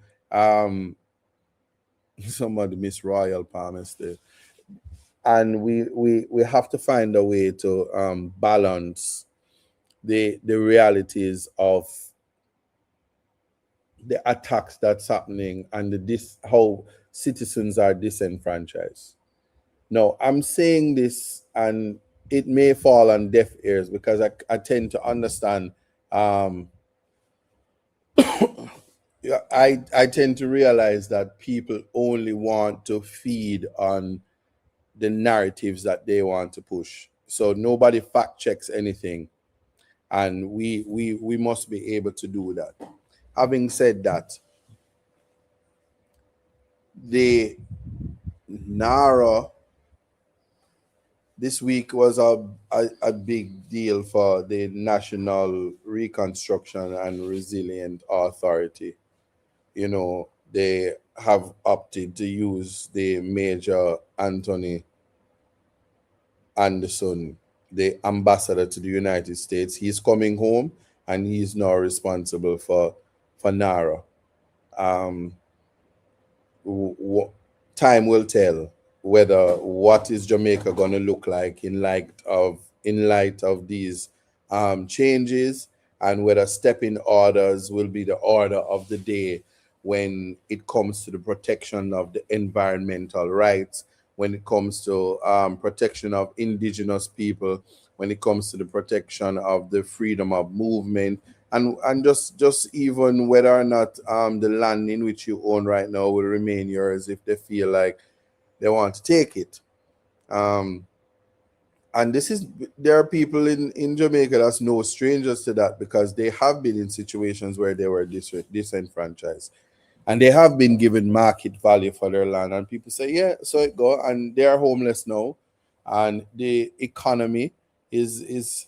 somebody miss Royal Palmer there. And we have to find a way to balance the realities of the attacks that's happening and how citizens are disenfranchised. No, I'm saying this, and it may fall on deaf ears because I tend to understand. Yeah, I tend to realize that people only want to feed on the narratives that they want to push. So nobody fact checks anything, and we must be able to do that. Having said that, the NARA this week was a big deal for the National Reconstruction and Resilient Authority. You know, they have opted to use the Major Anthony Anderson, the ambassador to the United States. He's coming home and he's now responsible for NARA. Um, Time will tell whether what is Jamaica going to look like in light of these changes, and whether stepping orders will be the order of the day when it comes to the protection of the environmental rights, when it comes to protection of indigenous people, when it comes to the protection of the freedom of movement, and just even whether or not the land in which you own right now will remain yours if they feel like they want to take it. Um, and there are people in Jamaica that's no strangers to that, because they have been in situations where they were disenfranchised, and they have been given market value for their land, and people say, yeah, so it go, and they are homeless now, and the economy is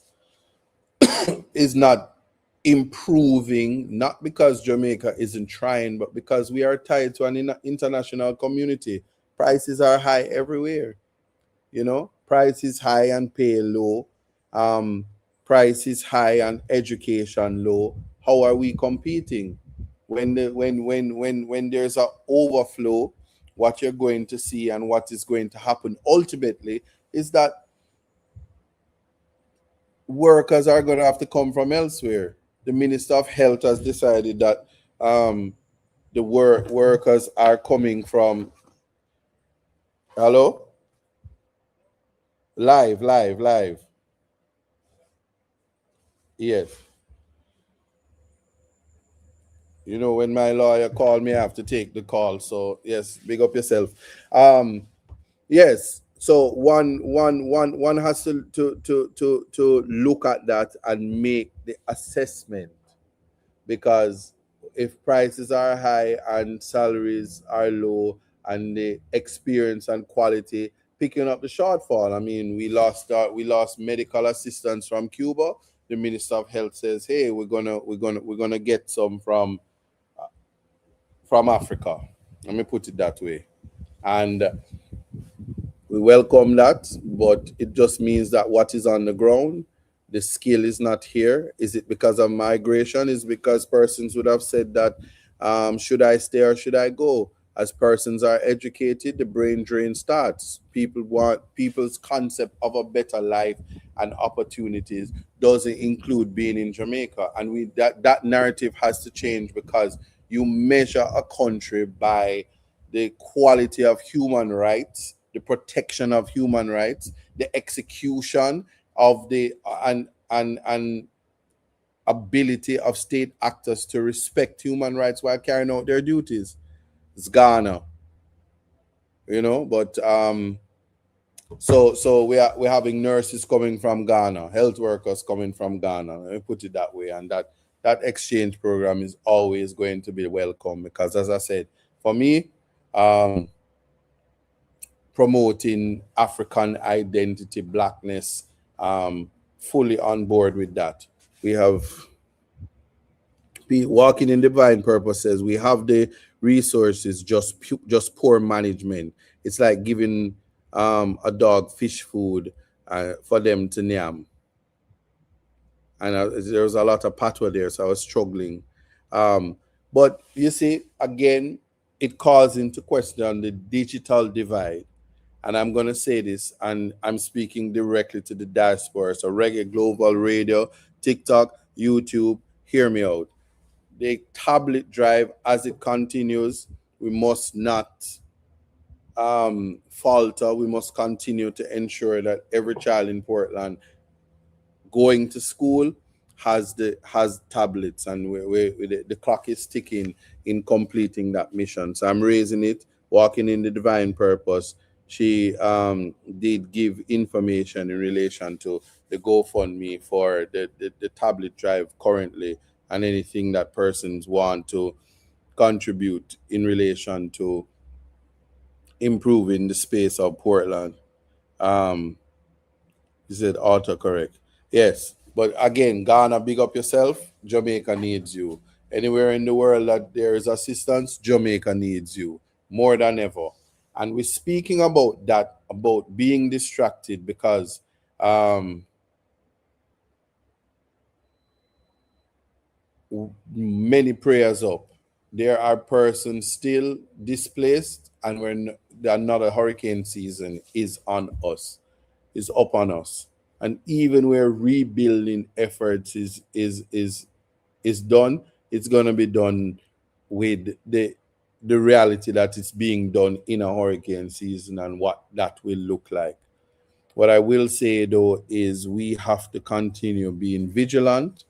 not improving, not because Jamaica isn't trying, but because we are tied to an international community. Prices are high everywhere. Price is high and pay low. Um, Price is high and education low. How are we competing? When there's a overflow, what you're going to see and what is going to happen ultimately is that workers are going to have to come from elsewhere. The Minister of Health has decided that the workers are coming from. Hello? Live, live, live. Yes. You know, when my lawyer called me, I have to take the call. So yes, big up yourself. Yes. So one has to look at that and make the assessment, because if prices are high and salaries are low and the experience and quality picking up the shortfall. I mean, we lost medical assistance from Cuba. The Minister of Health says, hey, we're gonna get some from Africa. Let me put it that way. And we welcome that, but it just means that what is on the ground, the skill is not here. Is it because of migration? Is it because persons would have said that, should I stay or should I go? As persons are educated, the brain drain starts. People's concept of a better life and opportunities doesn't include being in Jamaica. And that narrative has to change, because you measure a country by the quality of human rights, the protection of human rights, the execution of the and ability of state actors to respect human rights while carrying out their duties. It's Ghana, but so we're having nurses coming from Ghana, health workers coming from Ghana. Let me put it that way, and that exchange program is always going to be welcome, because, as I said, for me, promoting African identity, blackness, fully on board with that. We have walking in divine purpose says we have the resources, just poor management. It's like giving a dog fish food for them to yam. And there was a lot of patwa there, so I was struggling. But you see, again, it calls into question the digital divide. And I'm going to say this, and I'm speaking directly to the diaspora. So Reggae Global Radio, TikTok, YouTube, hear me out. The tablet drive, as it continues, we must not falter. We must continue to ensure that every child in Portland going to school has tablets, and the clock is ticking in completing that mission. So I'm raising it, walking in the divine purpose. She did give information in relation to the GoFundMe for the tablet drive currently, and anything that persons want to contribute in relation to improving the space of Portland. Is it autocorrect? Yes. But again, Ghana, big up yourself. Jamaica needs you. Anywhere in the world that there is assistance, Jamaica needs you more than ever. And we're speaking about that, about being distracted, because many prayers up. There are persons still displaced, and another hurricane season is on us, is upon us. And even where rebuilding efforts is done, it's gonna be done with the reality that it's being done in a hurricane season and what that will look like. What I will say though is we have to continue being vigilant.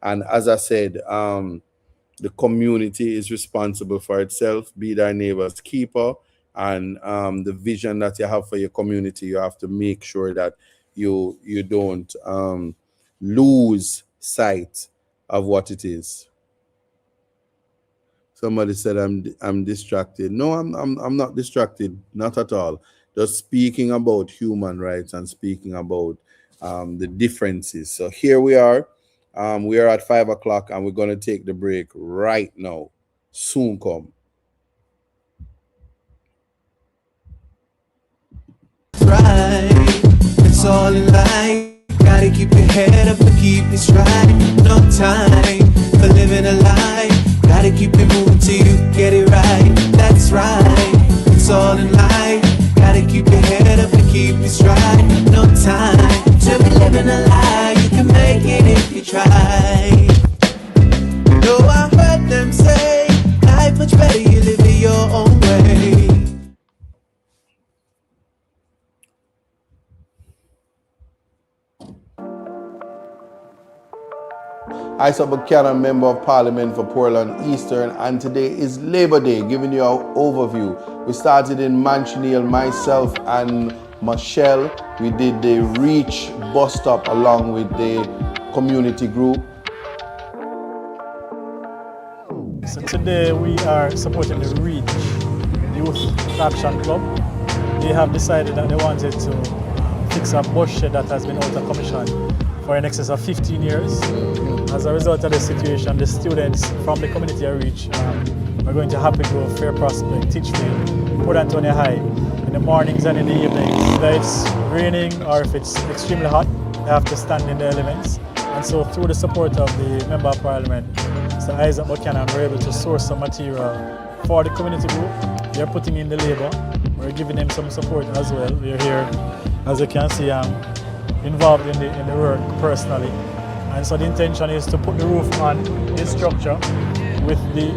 And as I said, the community is responsible for itself. Be thy neighbor's keeper. And the vision that you have for your community, you have to make sure that you don't lose sight of what it is. Somebody said I'm distracted. No, I'm not distracted, not at all. Just speaking about human rights and speaking about the differences. So here we are. We are at 5 o'clock, and we're going to take the break right now. Soon come. Right, it's all in life. Gotta keep your head up and keep it straight. No time for living a lie. Gotta keep it moving till you get it right. That's right, it's all in life. Gotta keep your head up and keep it straight. No time to be living a lie. You can make it if you try. No, I heard them say life much better you live it your own way. Isaac Buchanan, Member of Parliament for Portland Eastern, and today is Labor Day, giving you an overview. We started in Manchineal, myself and Michelle. We did the Reach bus stop along with the community group. So today we are supporting the Reach Youth Action Club. They have decided that they wanted to fix a bus shed that has been out of commission for in excess of 15 years. As a result of the situation, the students from the community of Reach are going to Happy Grove, Fair Prospect, Titchfield, Port Antonio High in the mornings and in the evenings. Whether it's raining or if it's extremely hot, they have to stand in the elements. And so through the support of the Member of Parliament, Mr. Isaac Buchanan, we're able to source some material for the community group. They're putting in the labor. We're giving them some support as well. We're here, as you can see, involved in the work personally. And so the intention is to put the roof on this structure with the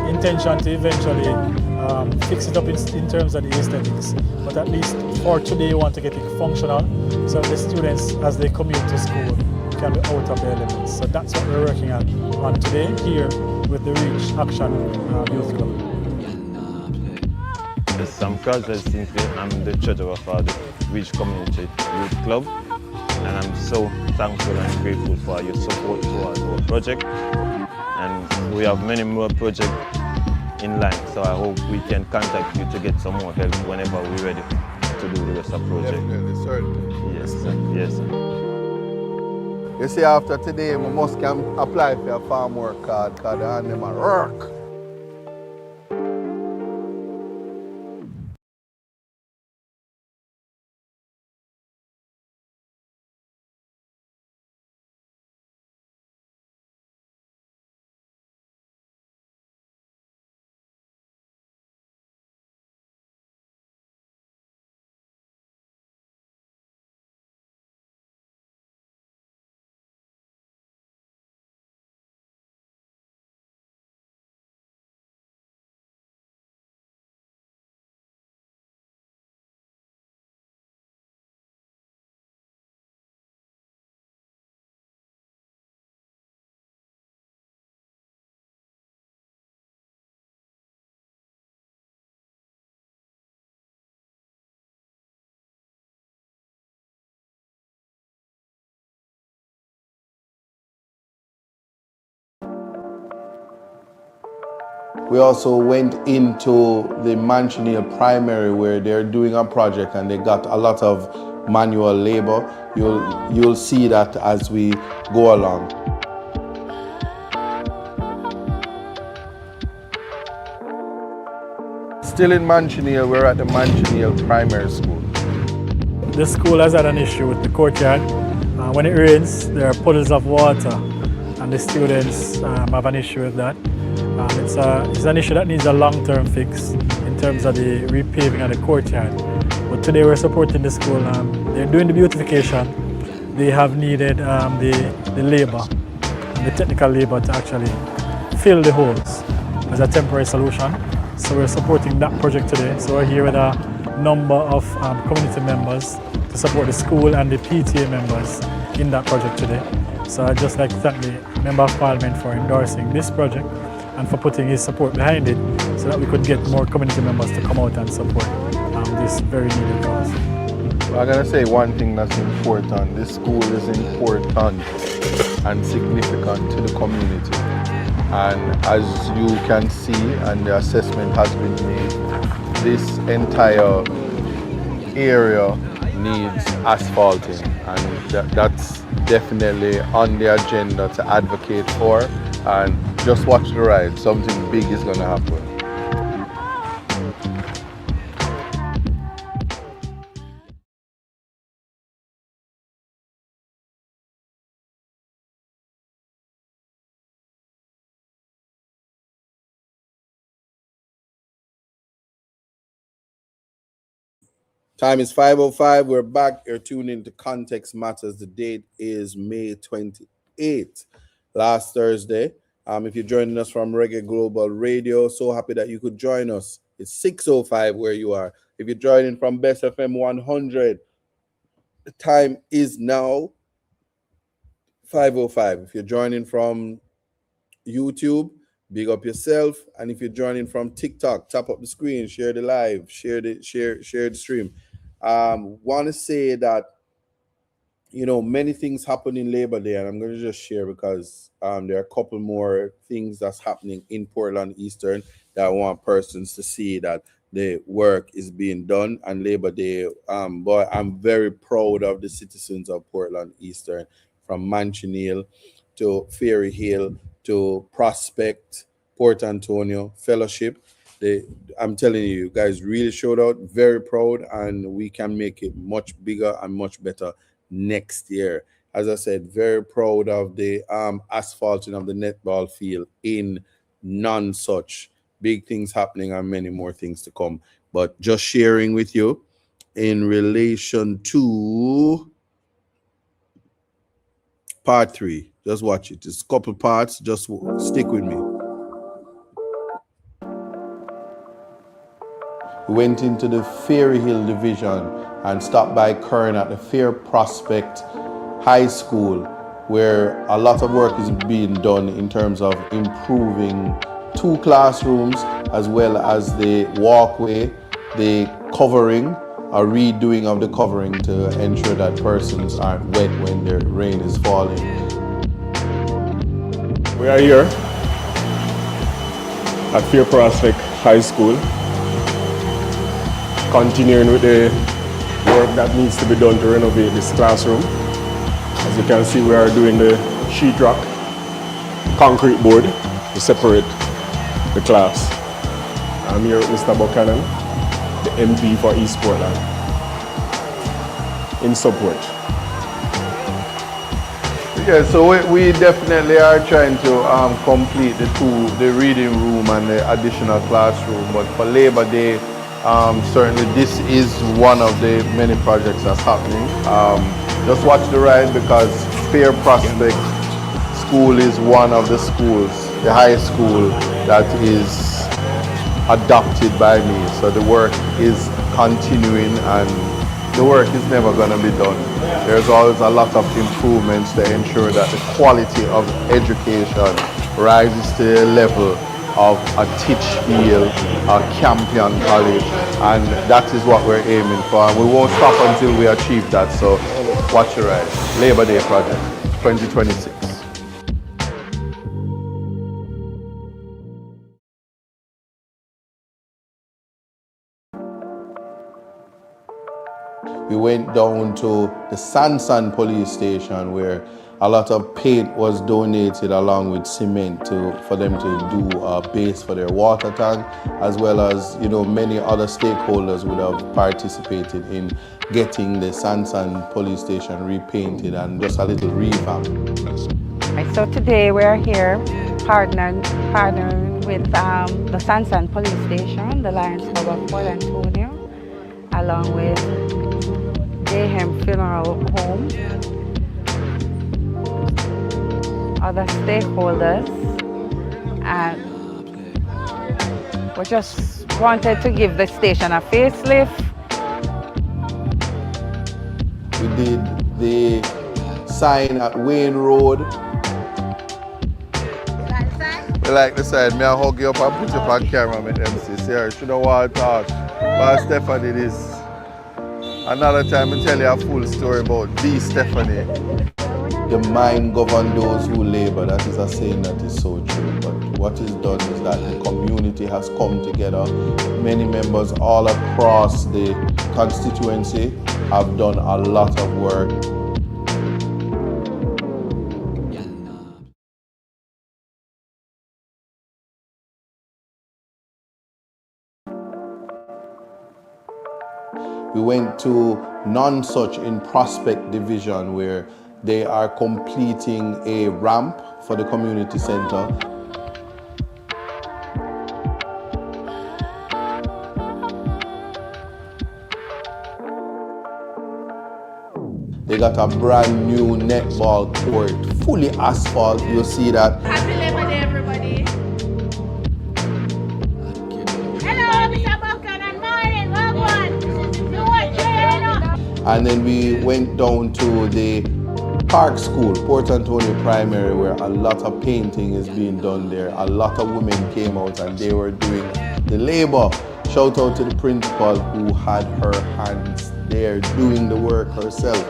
intention to eventually fix it up in terms of the aesthetics. But at least for today, we want to get it functional so the students, as they commute to school, can be out of the elements. So that's what we're working on today here with the Reach Action Youth Club. Yes, I'm Carter Simply. I'm the treasurer for the Reach Community Youth Club, and I'm so thankful and grateful for your support towards our project. And we have many more projects in line, so I hope we can contact you to get some more help whenever we're ready to do the rest of the project. Definitely, certainly. Yes, yes. You see, after today, we must can apply for a farm work card because they hand them a work. We also went into the Manchineal Primary where they're doing a project and they got a lot of manual labor. You'll see that as we go along. Still in Manchineal, we're at the Manchineal Primary School. The school has had an issue with the courtyard. When it rains, there are puddles of water, and the students have an issue with that. It's an issue that needs a long-term fix in terms of the repaving of the courtyard. But today we're supporting the school. They're doing the beautification. They have needed the labor, and the technical labor to actually fill the holes as a temporary solution. So we're supporting that project today. So we're here with a number of community members to support the school and the PTA members in that project today. So I'd just like to thank the Member of Parliament for endorsing this project and for putting his support behind it so that we could get more community members to come out and support this very needed cause. Well, I'm going to say one thing that's important. This school is important and significant to the community. And as you can see, and the assessment has been made, this entire area needs asphalting, and that's definitely on the agenda to advocate for. And just watch the ride, something big is going to happen. Time is 5:05. We're back. You're tuned into Context Matters. The date is May 28th, last Thursday. If you're joining us from Reggae Global Radio, so happy that you could join us. It's 6:05 where you are. If you're joining from Best FM 100, the time is now 5:05. If you're joining from YouTube, big up yourself. And if you're joining from TikTok, tap up the screen, share the live, share the stream. Want to say that many things happen in Labor Day, and I'm going to just share because there are a couple more things that's happening in Portland Eastern that I want persons to see that the work is being done on Labor Day. But I'm very proud of the citizens of Portland Eastern, from Mansion Hill to Ferry Hill to Prospect, Port Antonio, Fellowship. I'm telling you, you guys really showed out. Very proud, and we can make it much bigger and much better next year. As I said, very proud of the asphalting of the netball field in non-such. Big things happening and many more things to come. But just sharing with you in relation to part 3. Just watch it. It's a couple parts. Just stick with me. We went into the Ferry Hill division and stopped by Kern at the Fair Prospect High School, where a lot of work is being done in terms of improving 2 classrooms as well as the walkway, the covering, a redoing of the covering to ensure that persons aren't wet when the rain is falling. We are here at Fair Prospect High School, continuing with the work that needs to be done to renovate this classroom. As you can see, we are doing the sheetrock concrete board to separate the class. I'm here with Mr. Buchanan, the MP for East Portland, in support. Yeah, so we definitely are trying to complete the reading room and the additional classroom. But for Labor Day, certainly this is one of the many projects that's happening. Just watch the ride, because Fair Prospect School is one of the schools, the high school that is adopted by me. So the work is continuing, and the work is never going to be done. There's always a lot of improvements to ensure that the quality of education rises to the level of a Titchfield, a Campion College, and that is what we're aiming for. And we won't stop until we achieve that. So watch your ride. Labor Day Project 2026. We went down to the Sansan police station, where a lot of paint was donated along with cement for them to do a base for their water tank, as well as many other stakeholders would have participated in getting the Sansan police station repainted and just a little revamp. So today we're here partnering with the Sansan police station, the Lions Club of Port Antonio, along with Graham Funeral Home, other stakeholders, and we just wanted to give the station a facelift. We did the sign at Wayne Road. We like the sign. Me I hug you up and put you up on camera, make them see. I should have want to talk. But Stephanie, this. Another time I tell you a full story about the Stephanie. The mind govern those who labor. That is a saying that is so true. But what is done is that the community has come together. Many members all across the constituency have done a lot of work. We went to non-such in Prospect Division, where they are completing a ramp for the community center. They got a brand new netball court, fully asphalt. You'll see that. Happy Labor Day, everybody. Hello, Mr. Buchanan. Morning, welcome. And then we went down to the Park School, Port Antonio Primary, where a lot of painting is being done there. A lot of women came out and they were doing the labor. Shout out to the principal who had her hands there doing the work herself.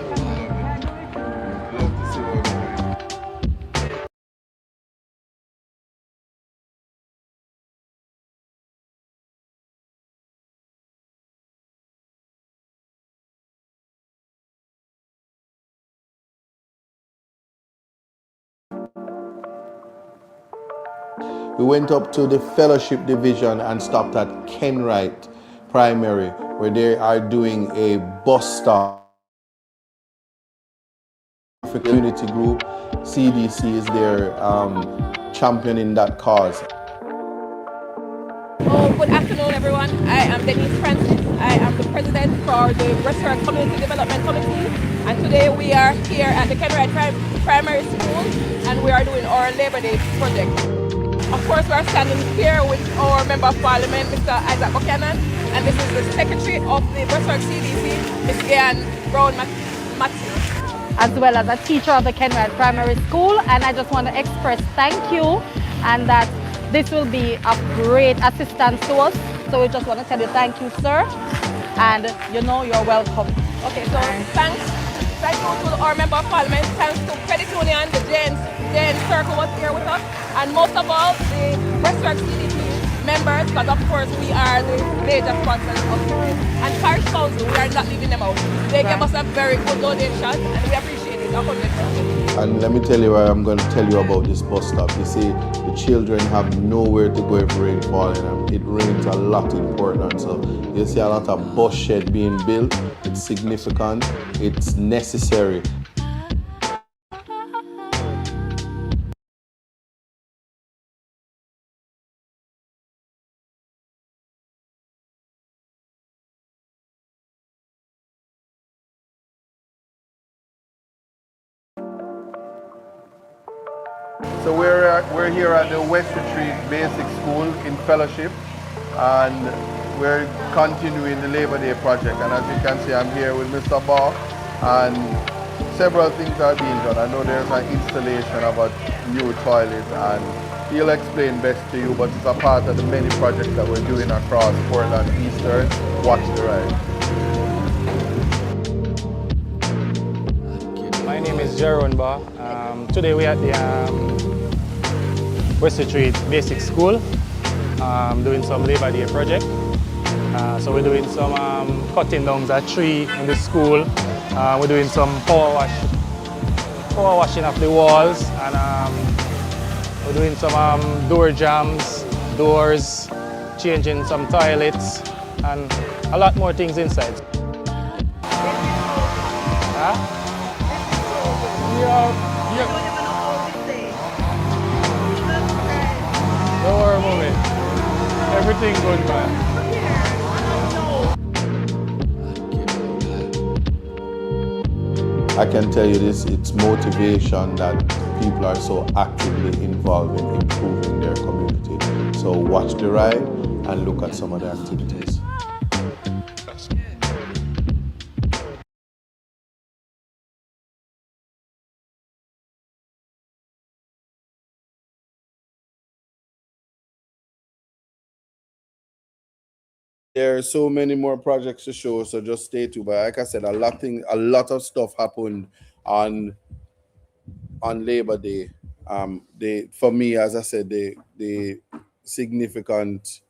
We went up to the fellowship division and stopped at Kenwright Primary, where they are doing a bus stop for community group. CDC is there championing that cause. Oh, good afternoon, everyone. I am Denise Francis. I am the president for the Restaurant Community Development Committee, and today we are here at the Kenwright Primary School, and we are doing our Labor Day project. Of course, we are standing here with our Member of Parliament, Mr. Isaac Buchanan, and this is the Secretary of the Restaurant CDC, Ms. Gyan Brown Matthew. As well as a teacher of the Kenwright Primary School, and I just want to express thank you, and that this will be of great assistance to us. So we just want to tell you thank you, sir, and you know you're welcome. Okay, so thanks. Thank you to our Member of Parliament, thanks to Credit Union, the Jane Circle was here with us, and most of all, the Restaurant CDP members, because of course we are the major sponsors of the group. And Parish Council, we are not leaving them out. They gave us a very good donation, and we appreciate it 100%. And let me tell you why I'm going to tell you about this bus stop. You see, the children have nowhere to go if rain falling, and it rains a lot in Portland. So you see a lot of bus shed being built. It's significant. It's necessary. So we're here at the West Retreat Basic School in Fellowship, and we're continuing the Labor Day project. And as you can see, I'm here with Mr. Bach, and several things are being done. I know there's an installation of a new toilet, and he'll explain best to you, but it's a part of the many projects that we're doing across Portland Eastern. Watch the ride. My name is Jaron Ba. Today we're at the West Retreat Basic School doing some Labor Day project. So we're doing some cutting down a tree in the school. We're doing some power washing of the walls, and we're doing some door jams, doors, changing some toilets, and a lot more things inside. Don't worry about it. Everything good, man. I can tell you this, it's motivation that people are so actively involved in improving their community. So watch the ride and look at some of the activities. There are so many more projects to show, so just stay tuned. But like I said, a lot of stuff happened on Labor Day. For me, as I said, the significant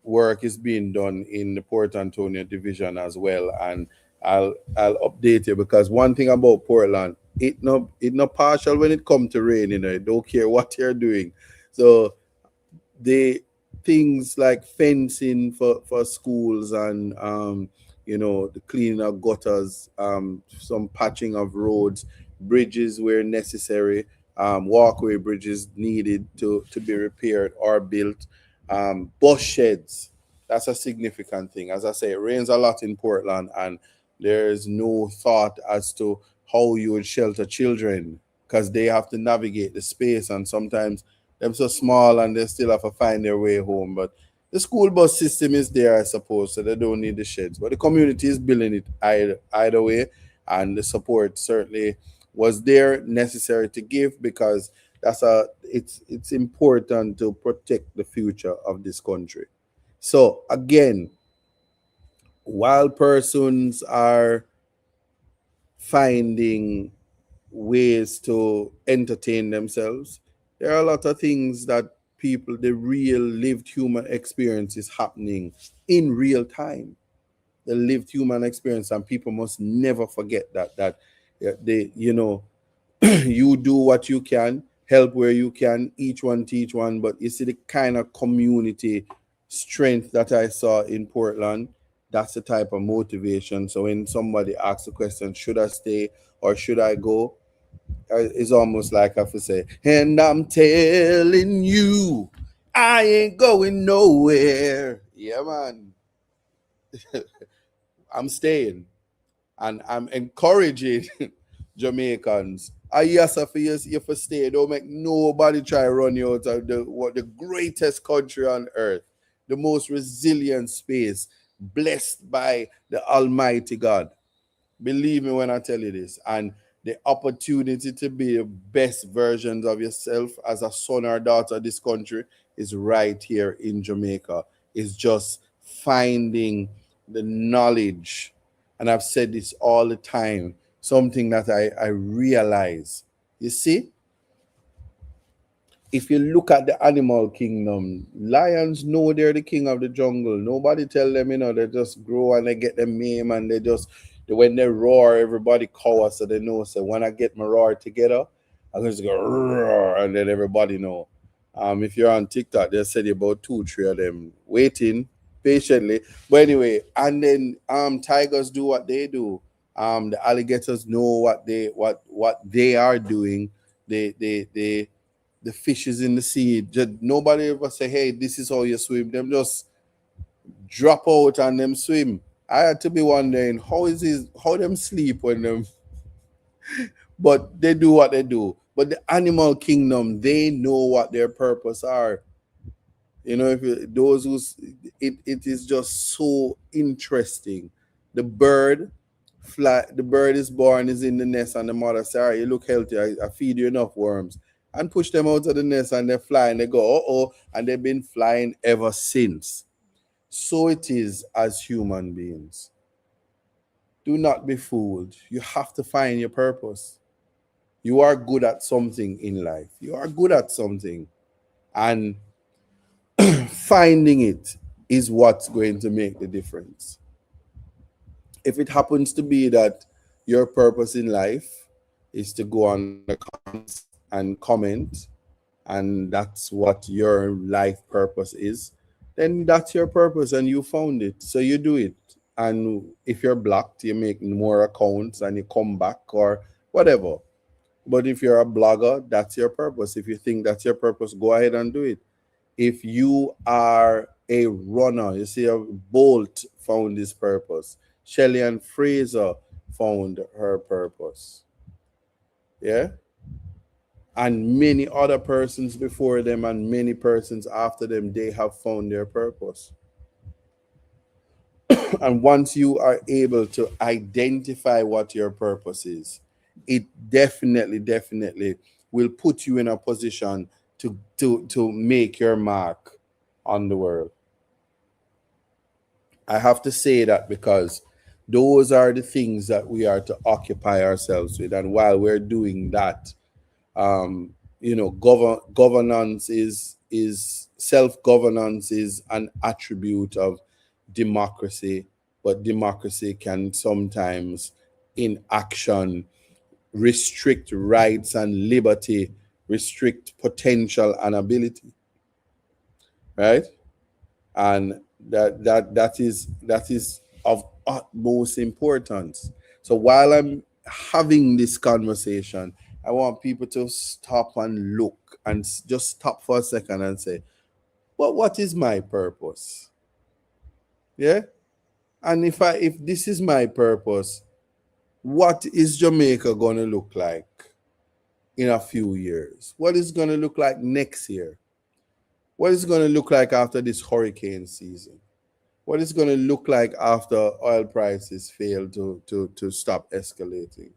work is being done in the Port Antonio division as well, and I'll update you, because one thing about Portland, it not partial when it come to rain. It don't care what you're doing. So the things like fencing for schools, and the cleaning of gutters, some patching of roads, bridges where necessary, walkway bridges needed to be repaired or built, bus sheds. That's a significant thing. As I say, it rains a lot in Portland, and there's no thought as to how you would shelter children, because they have to navigate the space, and sometimes they're so small and they still have to find their way home. But the school bus system is there, I suppose, so they don't need the sheds. But the community is building it either way, and the support certainly was there necessary to give, because it's important to protect the future of this country. So again, while persons are finding ways to entertain themselves, there are a lot of things that people, the real lived human experience is happening in real time. The lived human experience, and people must never forget that they, you do what you can, help where you can, each one teach one. But you see the kind of community strength that I saw in Portland, that's the type of motivation. So when somebody asks the question, should I stay or should I go, it's almost like I have to say, and I'm telling you, I ain't going nowhere. Yeah, man. I'm staying. And I'm encouraging Jamaicans. Yes, if you stay, don't make nobody try to run you out of the greatest country on earth, the most resilient space, blessed by the Almighty God. Believe me when I tell you this. And the opportunity to be the best versions of yourself as a son or daughter of this country is right here in Jamaica. It's just finding the knowledge. And I've said this all the time, something that I realize. You see, if you look at the animal kingdom, lions know they're the king of the jungle. Nobody tell them, they just grow and they get them meme, and when they roar, everybody cowers, so they know. So when I get my roar together, I'm just go roar, and then everybody know. If you're on TikTok, they said about 2, 3 of them waiting patiently. But anyway, and then tigers do what they do. The alligators know what they are doing. They the fishes in the sea. Just, nobody ever say, "Hey, this is how you swim." Them just drop out and them swim. I had to be wondering how them sleep when them, but they do what they do. But the animal kingdom, they know what their purpose are. If those it is just so interesting. The bird fly. The bird is born, is in the nest, and the mother say, "All right, you look healthy. I feed you enough worms," and push them out of the nest, and they fly, and they go, "Oh," and they've been flying ever since. So it is as human beings. Do not be fooled. You have to find your purpose. You are good at something in life. You are good at something, and finding it is what's going to make the difference. If it happens to be that your purpose in life is to go on the comments and comment, and that's what your life purpose is, then that's your purpose and you found it. So you do it. And if you're blocked, you make more accounts and you come back or whatever. But if you're a blogger, that's your purpose. If you think that's your purpose, go ahead and do it. If you are a runner, you see, a Bolt found his purpose. Shelley and Fraser found her purpose. Yeah. And many other persons before them and many persons after them, they have found their purpose. And once you are able to identify what your purpose is, it definitely will put you in a position to make your mark on the world. I have to say that because those are the things that we are to occupy ourselves with. And while we're doing that, governance is self-governance is an attribute of democracy, but democracy can sometimes in action restrict rights and liberty, restrict potential and ability, right? And that is of utmost importance. So while I'm having this conversation, I want people to stop and look and just stop for a second and say, well, what is my purpose? Yeah. And if this is my purpose, what is Jamaica going to look like in a few years? What is going to look like next year? What is going to look like after this hurricane season? What is going to look like after oil prices fail to stop escalating?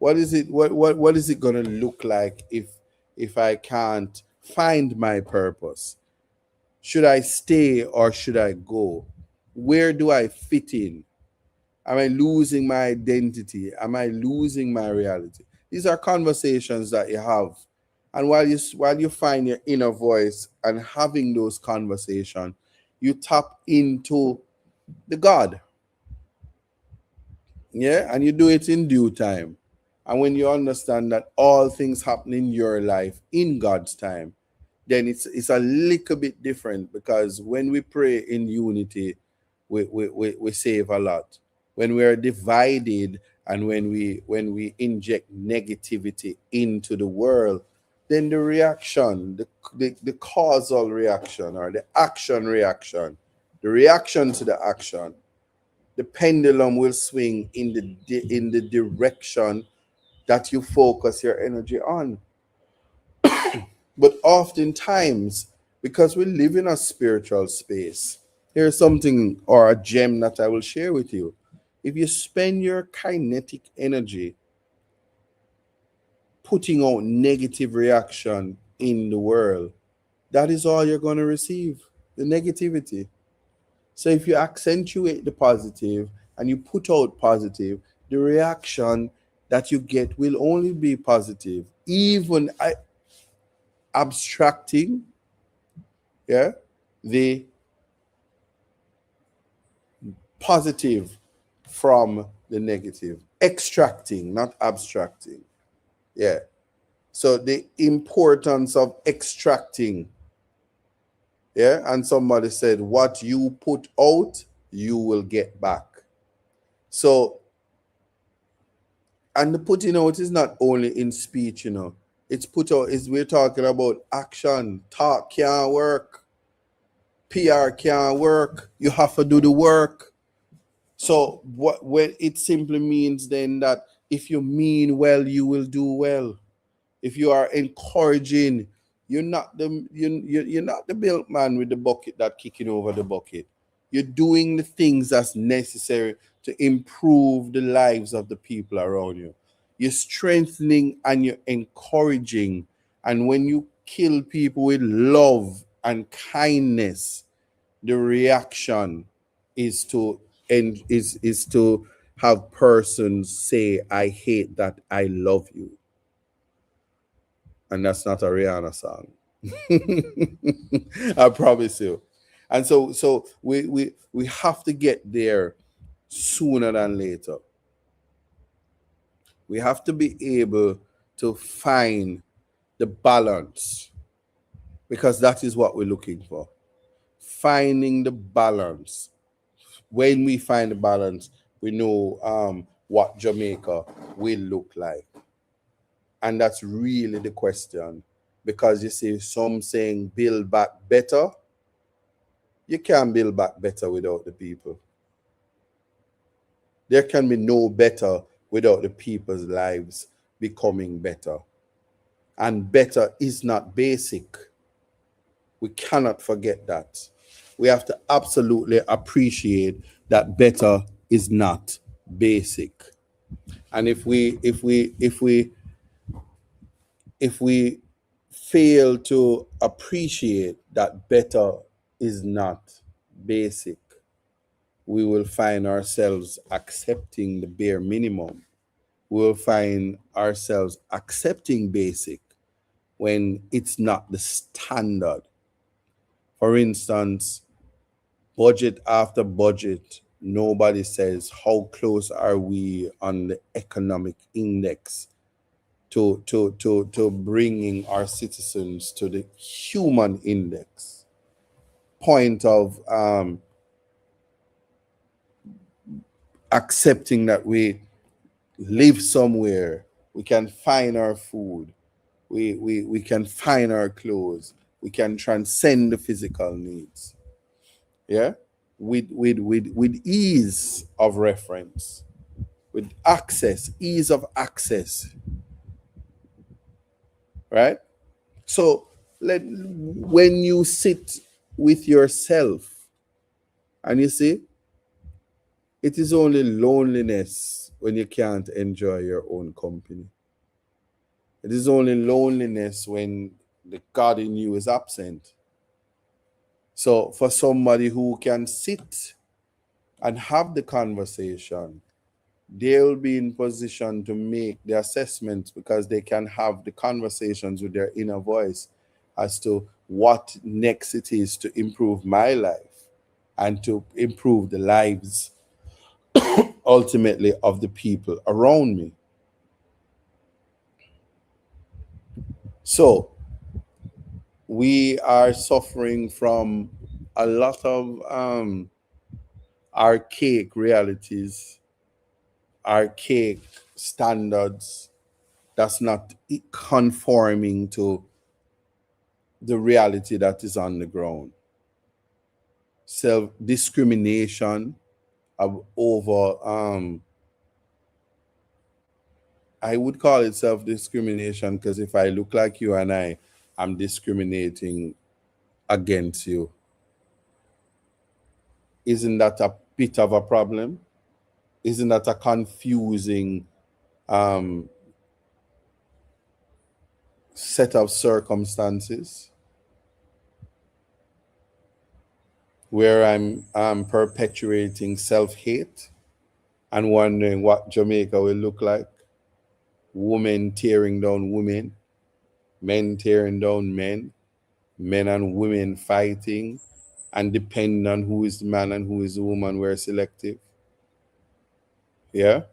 What is it? What is it gonna look like if I can't find my purpose? Should I stay or should I go? Where do I fit in? Am I losing my identity? Am I losing my reality? These are conversations that you have. And while you find your inner voice and having those conversations, you tap into the God. Yeah, and you do it in due time. And when you understand that all things happen in your life in God's time, then it's a little bit different, because when we pray in unity, we save a lot. When we are divided and when we inject negativity into the world, then the reaction, the causal reaction or the action reaction, the reaction to the action, the pendulum will swing in the direction that you focus your energy on. But oftentimes, because we live in a spiritual space, here's something or a gem that I will share with you. If you spend your kinetic energy putting out negative reaction in the world, that is all you're going to receive, the negativity. So if you accentuate the positive and you put out positive, the reaction that you get will only be positive. Even abstracting, yeah, the positive from the negative, extracting, not abstracting. Yeah. So the importance of extracting. Yeah. And somebody said, what you put out, you will get back. So, and the putting out is not only in speech, it's put out, is we're talking about action. Talk can't work. PR can't work. You have to do the work. So what it simply means then that if you mean well, you will do well. If you are encouraging, you're not the milkman with the bucket that kicking over the bucket. You're doing the things that's necessary to improve the lives of the people around you. You're strengthening and you're encouraging. And when you kill people with love and kindness, the reaction is to is to have persons say, I hate that I love you. And that's not a Rihanna song. I promise you. And so we have to get there sooner than later. We have to be able to find the balance, because that is what we're looking for. Finding the balance. When we find the balance, we know what Jamaica will look like. And that's really the question. Because you see, some saying build back better. You can't build back better without the people. There can be no better without the people's lives becoming better. And better is not basic. We cannot forget that. We have to absolutely appreciate that better is not basic. And if we fail to appreciate that better is not basic, we will find ourselves accepting the bare minimum. We will find ourselves accepting basic when it's not the standard. For instance, budget after budget, nobody says how close are we on the economic index to bringing our citizens to the human index point of accepting that we live somewhere, we can find our food, we can find our clothes, we can transcend the physical needs, yeah, with ease of reference, with access, ease of access, right? So when you sit with yourself and you see, it is only loneliness when you can't enjoy your own company. It is only loneliness when the God in you is absent. So for somebody who can sit and have the conversation, they'll be in position to make the assessments because they can have the conversations with their inner voice as to what next it is to improve my life and to improve the lives ultimately of the people around me. So we are suffering from a lot of archaic realities, archaic standards that's not conforming to the reality that is on the ground. Self discrimination over, I would call it self discrimination because if I look like you and I'm discriminating against you. Isn't that a bit of a problem? Isn't that a confusing um, set of circumstances where I'm perpetuating self-hate and wondering what Jamaica will look like? Women tearing down women, men tearing down men, men and women fighting, and depending on who is the man and who is the woman, we're selective. Yeah.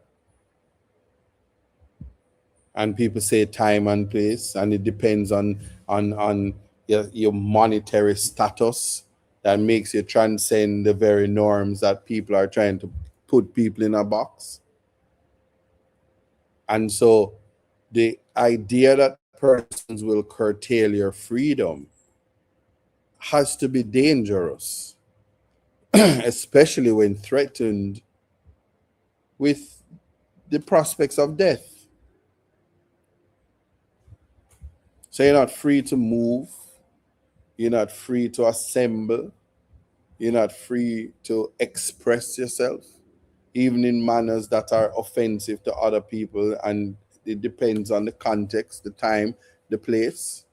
And people say time and place, and it depends on your monetary status that makes you transcend the very norms that people are trying to put people in a box. And so the idea that persons will curtail your freedom has to be dangerous, especially when threatened with the prospects of death. So you're not free to move, you're not free to assemble, you're not free to express yourself, even in manners that are offensive to other people. And it depends on the context, the time, the place.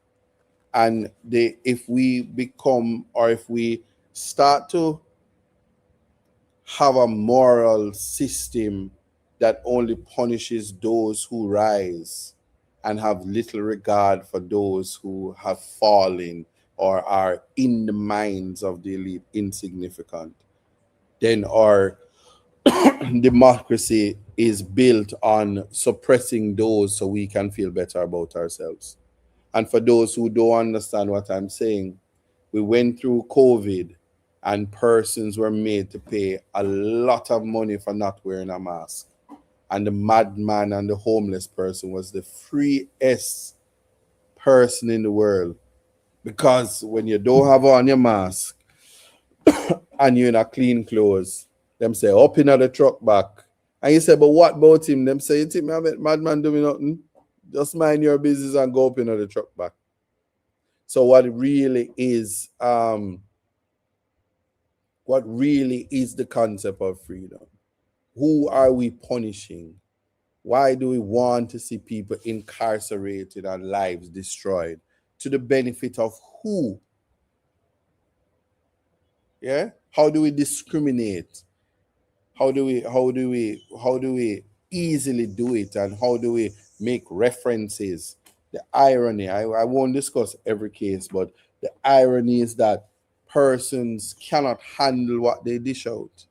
And if we become, or if we start to have a moral system that only punishes those who rise and have little regard for those who have fallen or are in the minds of the elite insignificant, then our democracy is built on suppressing those so we can feel better about ourselves. And for those who don't understand what I'm saying, we went through COVID and persons were made to pay a lot of money for not wearing a mask. And the madman and the homeless person was the freest person in the world. Because when you don't have on your mask and you're in a clean clothes, them say, up in the truck back. And you say, but what about him? Them say, you think me have a madman doing nothing? Just mind your business and go up in the truck back. So what really is the concept of freedom? Who are we punishing? Why do we want to see people incarcerated and lives destroyed? To the benefit of who? Yeah? How do we discriminate? How do we easily do it? And how do we make references? The irony, I won't discuss every case, but the irony is that persons cannot handle what they dish out.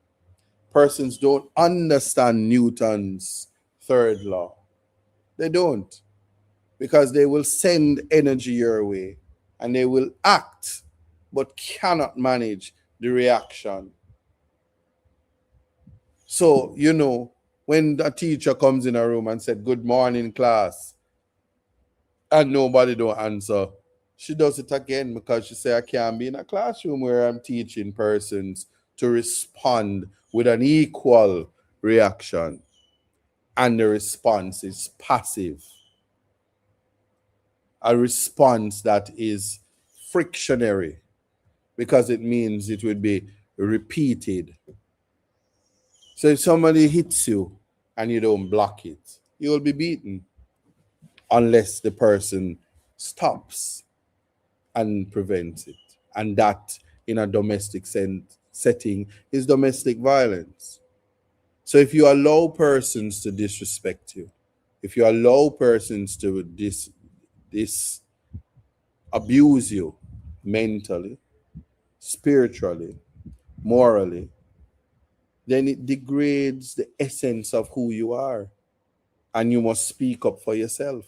Persons don't understand Newton's third law. They don't, because they will send energy your way and they will act, but cannot manage the reaction. So, when a teacher comes in a room and said, good morning, class, and nobody don't answer, she does it again because she say, I can't be in a classroom where I'm teaching persons to respond with an equal reaction. And the response is passive. A response that is frictionary because it means it would be repeated. So if somebody hits you and you don't block it, you will be beaten unless the person stops and prevents it. And that, in a domestic setting, is domestic violence. So if you allow persons to disrespect you, if you allow persons to abuse you mentally, spiritually, morally, then it degrades the essence of who you are. And you must speak up for yourself.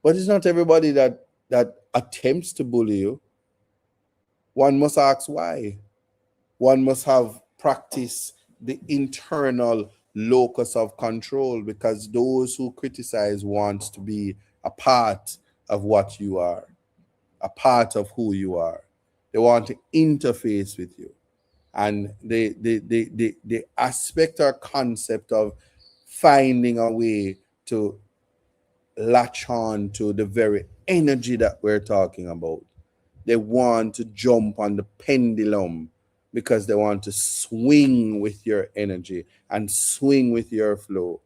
But it's not everybody that attempts to bully you. One must ask why. One must have practiced the internal locus of control, because those who criticize want to be a part of what you are, a part of who you are. They want to interface with you. And the aspect or concept of finding a way to latch on to the very energy that we're talking about. They want to jump on the pendulum because they want to swing with your energy and swing with your flow.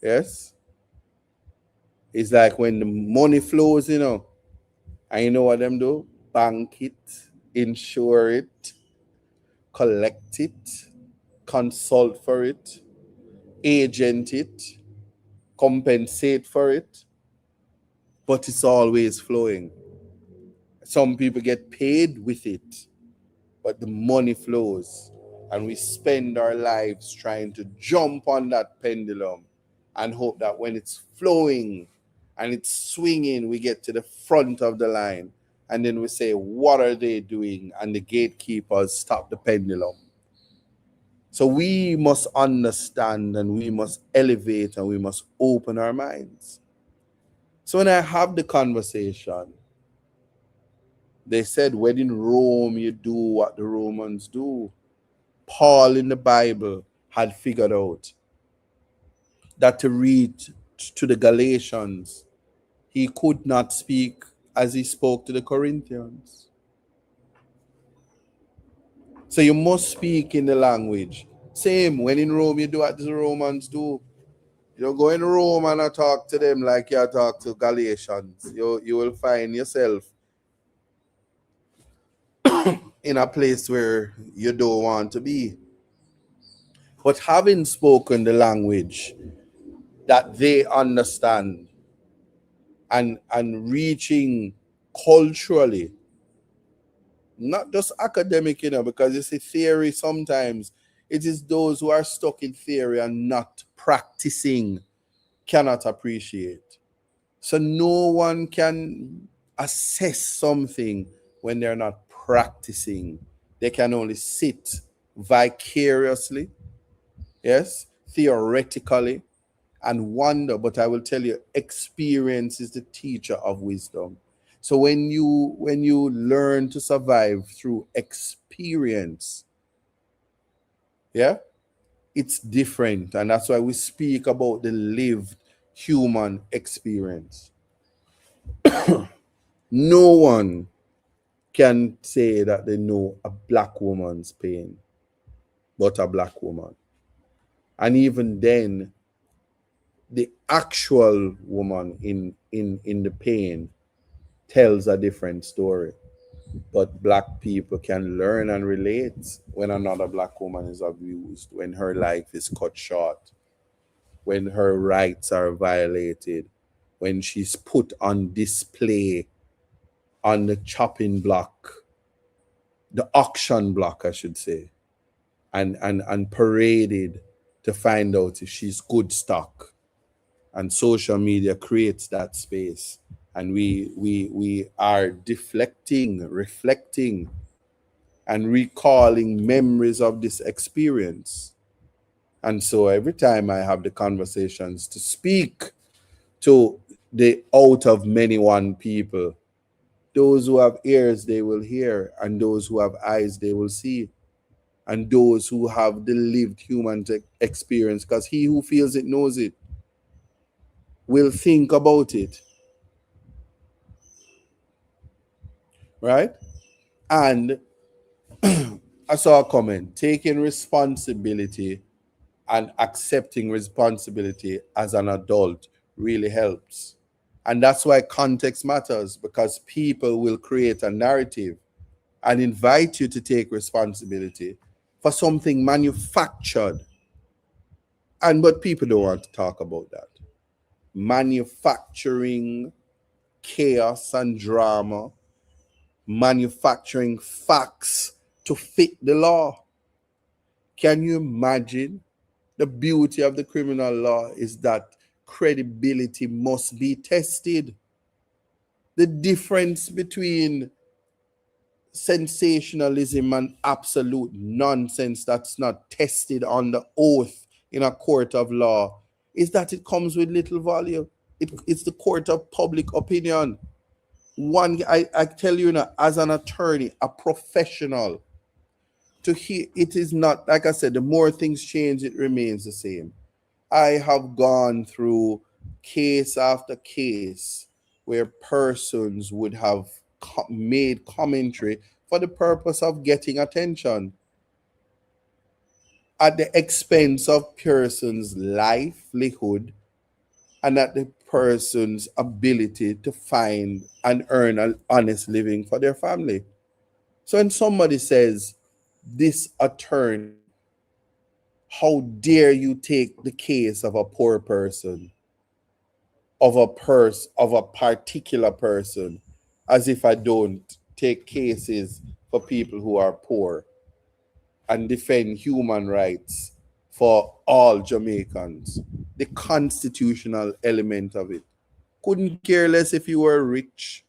Yes? It's like when the money flows, and you know what them do? Bank it, insure it, collect it, consult for it, agent it, compensate for it, but it's always flowing. Some people get paid with it, but the money flows, and we spend our lives trying to jump on that pendulum and hope that when it's flowing and it's swinging, we get to the front of the line, and then we say, what are they doing? And the gatekeepers stop the pendulum. So we must understand, and we must elevate, and we must open our minds. So when I have the conversation, they said, when in Rome, you do what the Romans do. Paul in the Bible had figured out that to read to the Galatians, he could not speak as he spoke to the Corinthians. So you must speak in the language. Same, when in Rome, you do what the Romans do. You don't go in Rome and talk to them like you talk to Galatians. You will find yourself in a place where you don't want to be. But having spoken the language that they understand, and reaching culturally, not just academic, because you see, theory sometimes, it is those who are stuck in theory and not practicing cannot appreciate. So no one can assess something when they're not practicing. They can only sit vicariously, yes, theoretically, and wonder. But I will tell you, experience is the teacher of wisdom. So when you learn to survive through experience, yeah, it's different. And that's why we speak about the lived human experience. No one can say that they know a black woman's pain but a black woman. And even then, the actual woman in the pain tells a different story. But black people can learn and relate when another black woman is abused, when her life is cut short, when her rights are violated, when she's put on display on the chopping block, the auction block, I should say, and paraded to find out if she's good stock. And social media creates that space, and we are deflecting, reflecting, and recalling memories of this experience. And so every time I have the conversations to speak to the out of many one people, those who have ears they will hear, and those who have eyes they will see, and those who have the lived human experience, because he who feels it knows it, will think about it, right? And I saw a comment, taking responsibility and accepting responsibility as an adult really helps. And that's why context matters, because people will create a narrative and invite you to take responsibility for something manufactured. And but people don't want to talk about that. Manufacturing chaos and drama, manufacturing facts to fit the law. Can you imagine? The beauty of the criminal law is that credibility must be tested. The difference between sensationalism and absolute nonsense that's not tested on the oath in a court of law is that it comes with little value. It's the court of public opinion. I tell you now, as an attorney, a professional, to hear it is not, like I said, the more things change, it remains the same. I have gone through case after case where persons would have made commentary for the purpose of getting attention at the expense of person's livelihood and at the person's ability to find and earn an honest living for their family. So when somebody says, this attorney, how dare you take the case of a poor person, of a particular person, as if I don't take cases for people who are poor and defend human rights for all Jamaicans. The constitutional element of it. Couldn't care less if you were rich.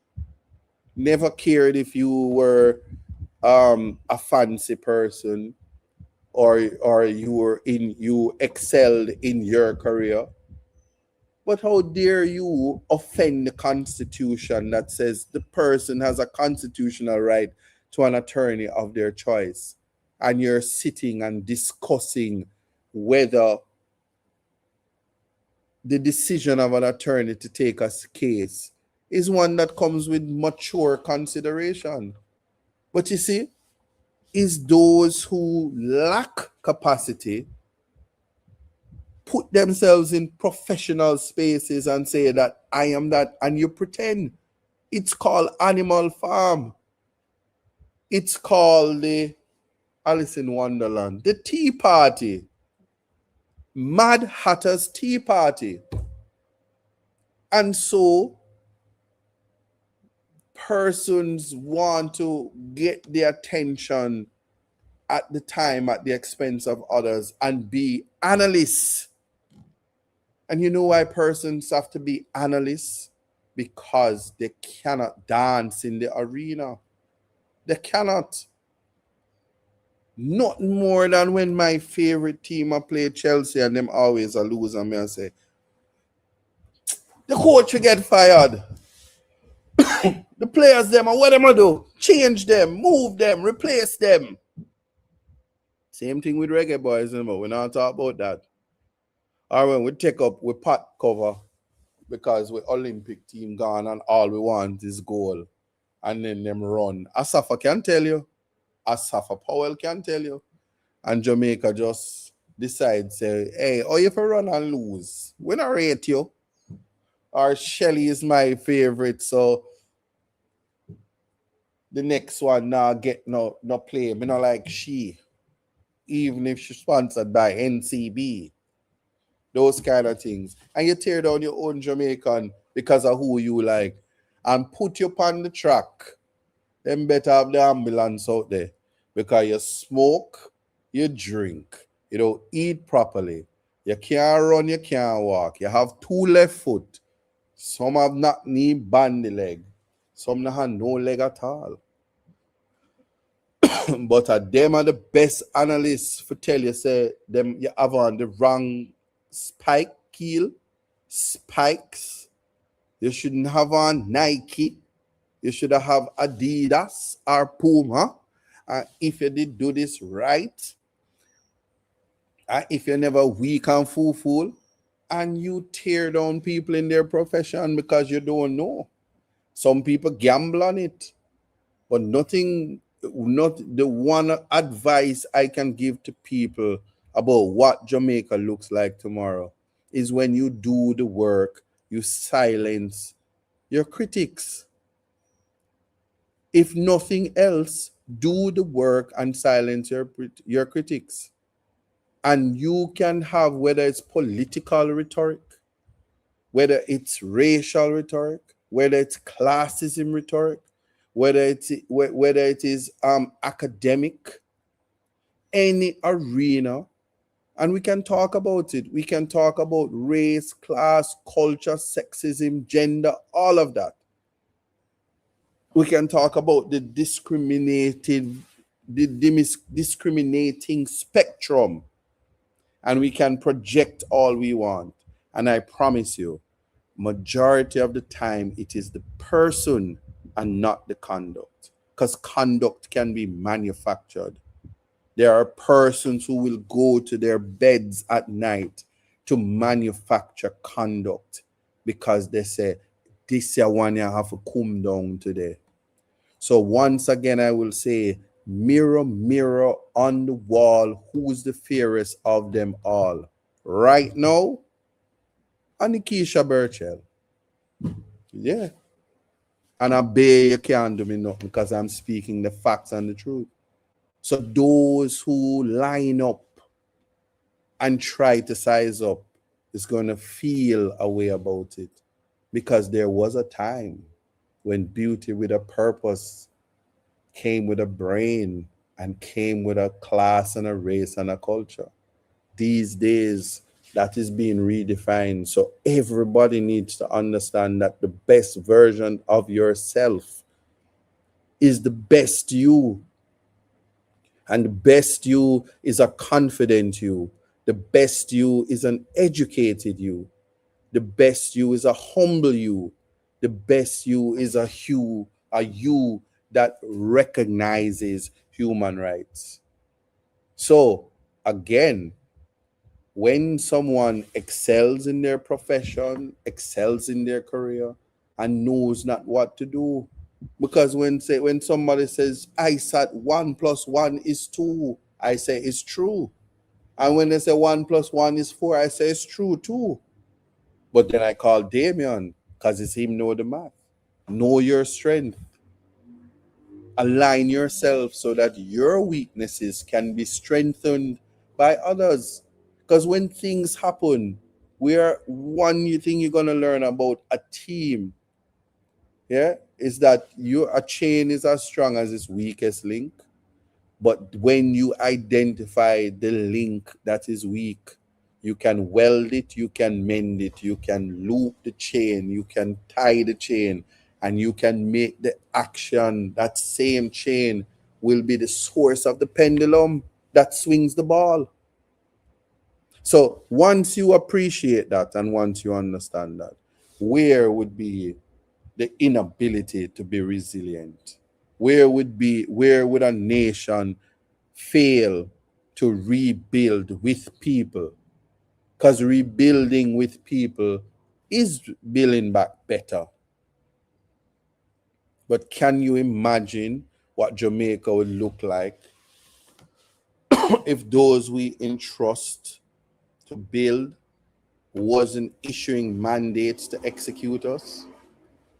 Never cared if you were a fancy person, or you excelled in your career. But how dare you offend the Constitution that says the person has a constitutional right to an attorney of their choice, and you're sitting and discussing whether the decision of an attorney to take a case is one that comes with mature consideration. But you see, is those who lack capacity put themselves in professional spaces and say that I am that, and you pretend. It's called Animal Farm. It's called the Alice in Wonderland, the Tea Party, Mad Hatter's Tea Party. And so persons want to get the attention at the time at the expense of others and be analysts. And you know why persons have to be analysts? Because they cannot dance in the arena. They cannot. Not more than when my favorite team play Chelsea and them always a loser, me I say, the coach will get fired. The players them, and what them I do? Change them, move them, replace them. Same thing with reggae boys, you know, we not talk about that. Or when we take up we pot cover because we Olympic team gone and all we want is goal, and then them run. Asafa can tell you, Asafa Powell can tell you, and Jamaica just decide say, hey, oh, if you run and lose, we not rate you. Or Shelly is my favorite, so the next one now get no play. Me not like she, even if she's sponsored by NCB. Those kind of things. And you tear down your own Jamaican because of who you like and put you on the track. Then better have the ambulance out there because you smoke, you drink, you don't eat properly, you can't run, you can't walk, you have two left foot, some have not knee bandy leg, some have no leg at all. But them are the best analysts for tell you say them you have on the wrong spike heel, spikes. You shouldn't have on Nike. You should have Adidas or Puma. If you did do this right, if you're never weak and fool, and you tear down people in their profession because you don't know. Some people gamble on it, but not the one advice I can give to people about what Jamaica looks like tomorrow is when you do the work, you silence your critics. If nothing else, do the work and silence your critics. And you can have, whether it's political rhetoric, whether it's racial rhetoric, whether it's classism rhetoric, whether it is academic, any arena, and we can talk about it. We can talk about race, class, culture, sexism, gender, all of that. We can talk about the discriminating spectrum, and we can project all we want. And I promise you, majority of the time, it is the person and not the conduct, because conduct can be manufactured. There are persons who will go to their beds at night to manufacture conduct because they say, this one you have to come down today. So once again, I will say, mirror, mirror on the wall, who's the fairest of them all? Right now, Anikisha Burchell. Yeah. And I bet you can't do me nothing because I'm speaking the facts and the truth. So those who line up and try to size up is going to feel a way about it, because there was a time when beauty with a purpose came with a brain and came with a class and a race and a culture. These days, that is being redefined. So everybody needs to understand that the best version of yourself is the best you. And the best you is a confident you. The best you is an educated you. The best you is a humble you. The best you is a you that recognizes human rights. So again, when someone excels in their profession, excels in their career, and knows not what to do, because when somebody says, I said 1 + 1 is 2, I say it's true. And when they say 1 + 1 is 4, I say it's true too. But then I call Damien because it's him know the math. Know your strength. Align yourself so that your weaknesses can be strengthened by others. Because when things happen, one thing you're going to learn about a team, yeah, is that a chain is as strong as its weakest link. But when you identify the link that is weak, you can weld it, you can mend it, you can loop the chain, you can tie the chain, and you can make the action, that same chain will be the source of the pendulum that swings the ball. So once you appreciate that and once you understand that, where would be the inability to be resilient? Where would a nation fail to rebuild with people? Because rebuilding with people is building back better. But can you imagine what Jamaica would look like if those we entrust to build wasn't issuing mandates to execute us,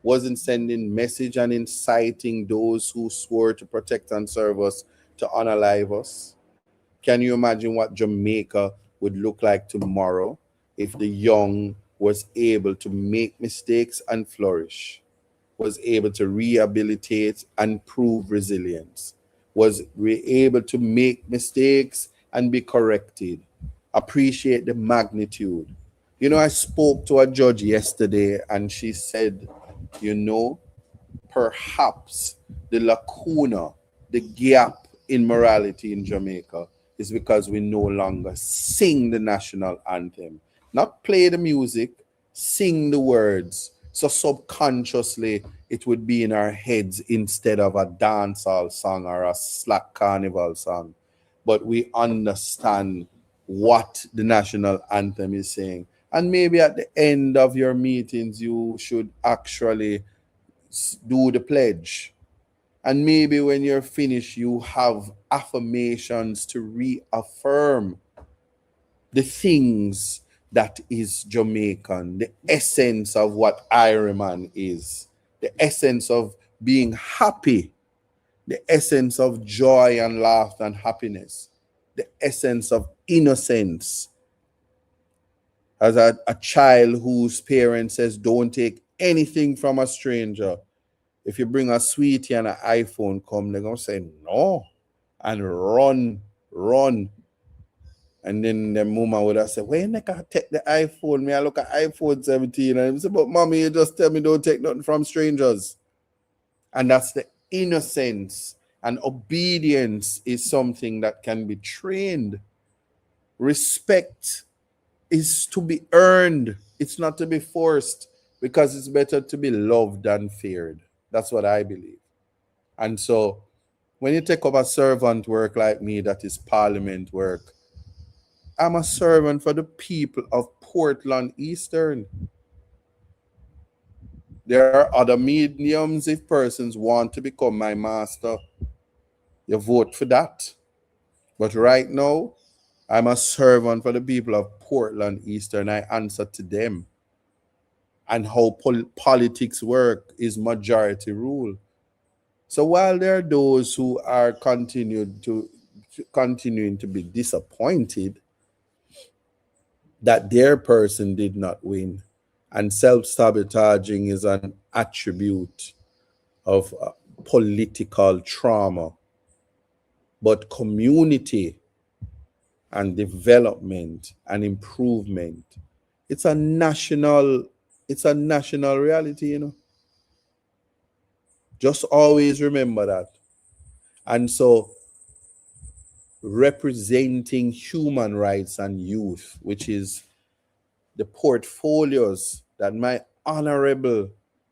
wasn't sending message and inciting those who swore to protect and serve us to unalive us? Can you imagine what Jamaica would look like tomorrow if the young was able to make mistakes and flourish, was able to rehabilitate and prove resilience, was able to make mistakes and be corrected, appreciate the magnitude? You know, I spoke to a judge yesterday and she said, you know, perhaps the lacuna, the gap in morality in Jamaica is because we no longer sing the national anthem. Not play the music, sing the words. So subconsciously, it would be in our heads instead of a dancehall song or a slack carnival song. But we understand what the national anthem is saying. And maybe at the end of your meetings, you should actually do the pledge. And maybe when you're finished, you have affirmations to reaffirm the things that is Jamaican, the essence of what Ironman is, the essence of being happy, the essence of joy and laughter and happiness, the essence of innocence. As a child whose parent says, don't take anything from a stranger. If you bring a sweetie and an iPhone come, they're going to say no and run. And then the mama would have said, why you not take the iPhone? Me, I look at iPhone 17 and I say, but mommy, you just tell me don't take nothing from strangers. And that's the innocence. And obedience is something that can be trained. Respect is to be earned. It's not to be forced, because it's better to be loved than feared. That's what I believe. And so when you take up a servant work like me, that is parliament work, I'm a servant for the people of Portland Eastern. There are other mediums if persons want to become my master. You vote for that. But right now, I'm a servant for the people of Portland Eastern. I answer to them. And how politics work is majority rule. So while there are those who are continuing to be disappointed that their person did not win, and self-sabotaging is an attribute of political trauma, but community and development and improvement, it's a national reality, you know. Just always remember that. And so representing human rights and youth, which is the portfolios that my honorable,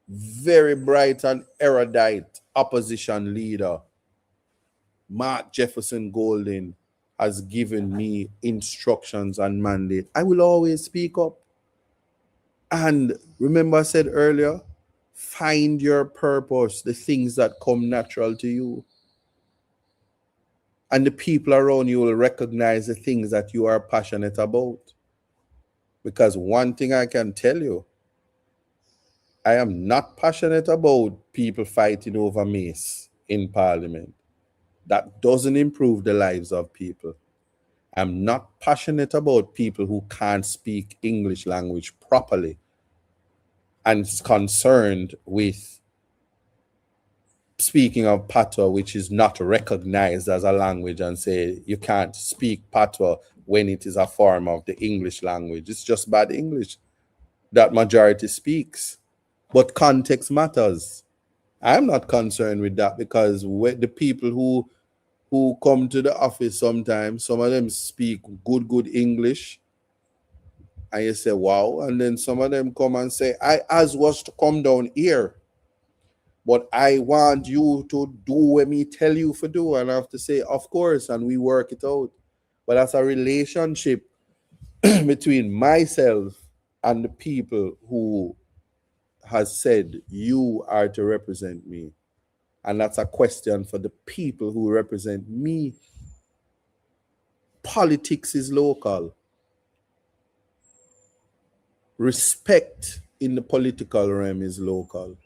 very bright and erudite opposition leader, Mark Jefferson Golden, has given me instructions and mandate, I will always speak up. And remember I said earlier, find your purpose, the things that come natural to you. And the people around you will recognize the things that you are passionate about. Because one thing I can tell you, I am not passionate about people fighting over mace in parliament. That doesn't improve the lives of people. I'm not passionate about people who can't speak English language properly and is concerned with speaking of patois, which is not recognized as a language, and say you can't speak patois when it is a form of the English language. It's just bad English that majority speaks. But context matters. I'm not concerned with that, because the people who come to the office sometimes, some of them speak good English, and you say, wow. And then some of them come and say, I as was to come down here, but I want you to do what me tell you to do. And I have to say, of course, and we work it out. But that's a relationship between myself and the people who has said, you are to represent me. And that's a question for the people who represent me. Politics is local. Respect in the political realm is local.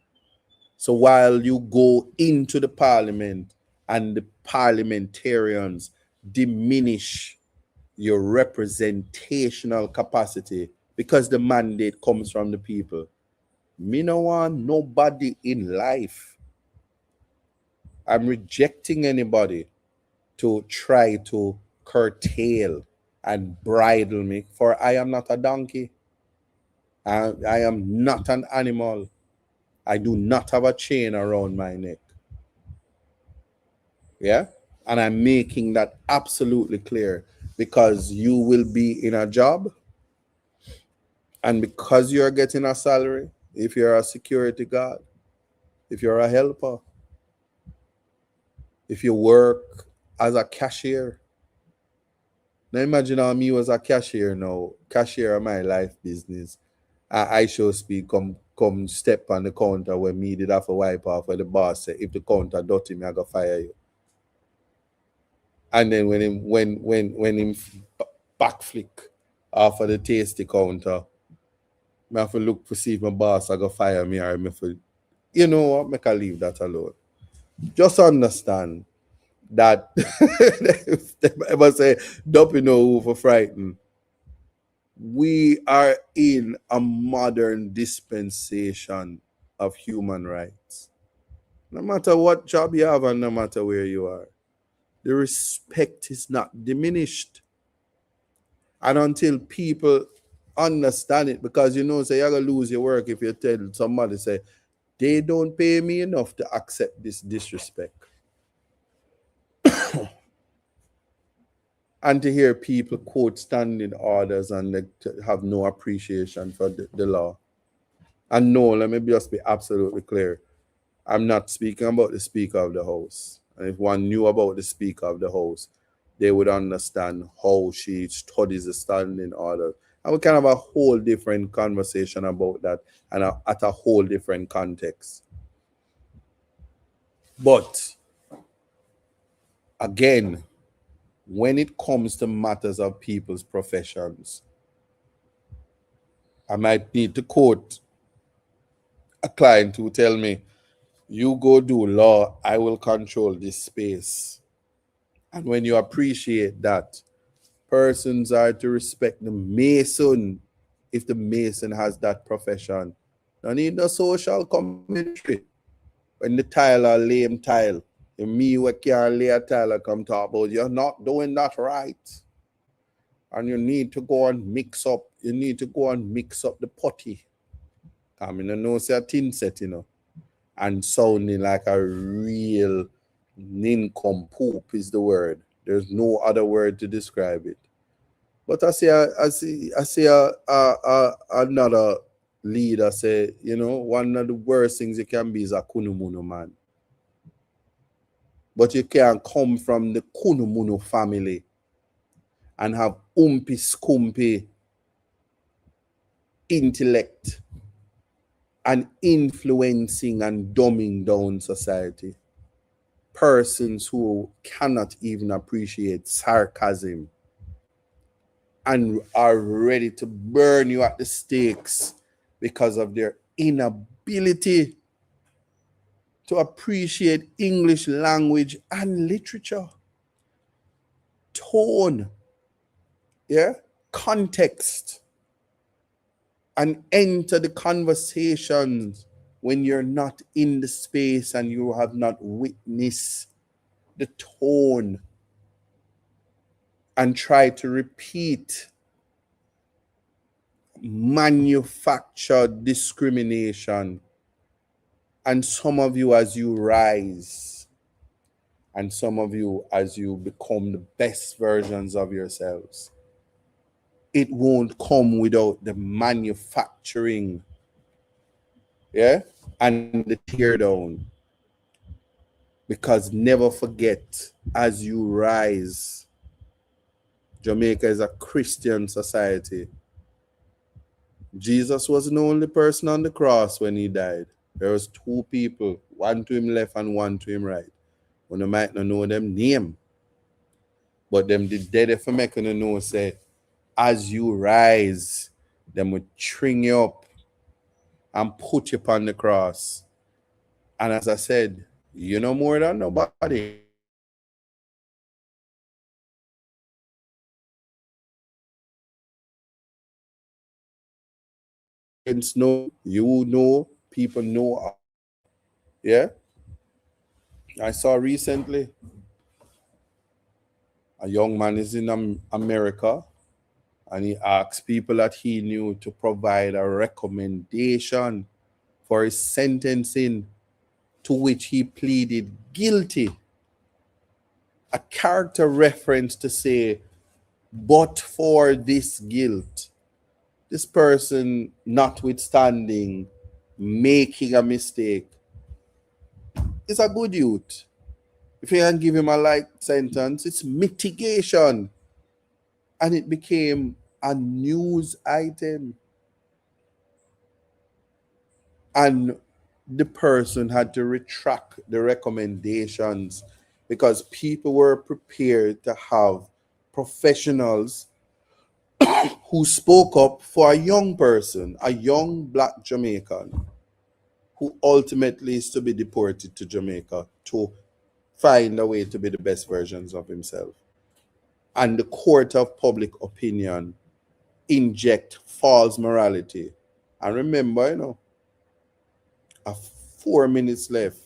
So while you go into the parliament and the parliamentarians diminish your representational capacity because the mandate comes from the people, me no want nobody in life. I'm rejecting anybody to try to curtail and bridle me, for I am not a donkey. I am not an animal. I do not have a chain around my neck. Yeah? And I'm making that absolutely clear, because you will be in a job, and because you're getting a salary, if you're a security guard, if you're a helper, if you work as a cashier. Now imagine how me was a cashier now. Cashier of my life business. I show speed come step on the counter where me did have to wipe off, where the boss said, if the counter dirty, me I go fire you. And then when him back flick off of the tasty counter. I have to look to see if my boss I go fire me or me for, you know what, make I leave that alone. Just understand that they ever say, don't you know who for frightened. We are in a modern dispensation of human rights. No matter what job you have and no matter where you are, the respect is not diminished. And until people understand it, because you know, say you're gonna lose your work if you tell somebody, say, they don't pay me enough to accept this disrespect. And to hear people quote standing orders and they have no appreciation for the law. And no, let me just be absolutely clear. I'm not speaking about the Speaker of the House. And if one knew about the Speaker of the House, they would understand how she studies the standing order. And we can have a whole different conversation about that and at a whole different context. But again, when it comes to matters of people's professions, I might need to quote a client who tell me, you go do law, I will control this space. And when you appreciate that, persons are to respect the mason if the mason has that profession. No need no social commentary. When the tile are lame tile, and me what can't lay a tile come talk about you're not doing that right. And you need to go and mix up the putty. I mean, I know say a tin set, and sounding like a real nincompoop is the word. There's no other word to describe it. But I see another leader say, one of the worst things you can be is a kunumunu man. But you can't come from the kunumunu family and have umpy scumpy intellect and influencing and dumbing down society. Persons who cannot even appreciate sarcasm and are ready to burn you at the stakes because of their inability to appreciate English language and literature. Tone, context, and enter the conversations when you're not in the space and you have not witnessed the tone, and try to repeat manufactured discrimination. And some of you as you rise, and some of you as you become the best versions of yourselves, it won't come without the manufacturing, and the tear down. Because never forget, as you rise, Jamaica is a Christian society. Jesus wasn't the only person on the cross when he died. There was two people, one to him left and one to him right. When you might not know them name, but them did dead for making you know, say, as you rise, them would string you up and put you upon the cross. And as I said, you know more than nobody. Know, you know, people know. Yeah. I saw recently a young man is in America, and he asked people that he knew to provide a recommendation for his sentencing, to which he pleaded guilty. A character reference to say, but for this guilt, this person, notwithstanding making a mistake, is a good youth. If you can give him a light sentence, it's mitigation. And it became a news item. And the person had to retract the recommendations because people were prepared to have professionals who spoke up for a young person, a young black Jamaican, who ultimately is to be deported to Jamaica to find a way to be the best versions of himself. And the court of public opinion inject false morality. And remember, you know, 4 minutes left.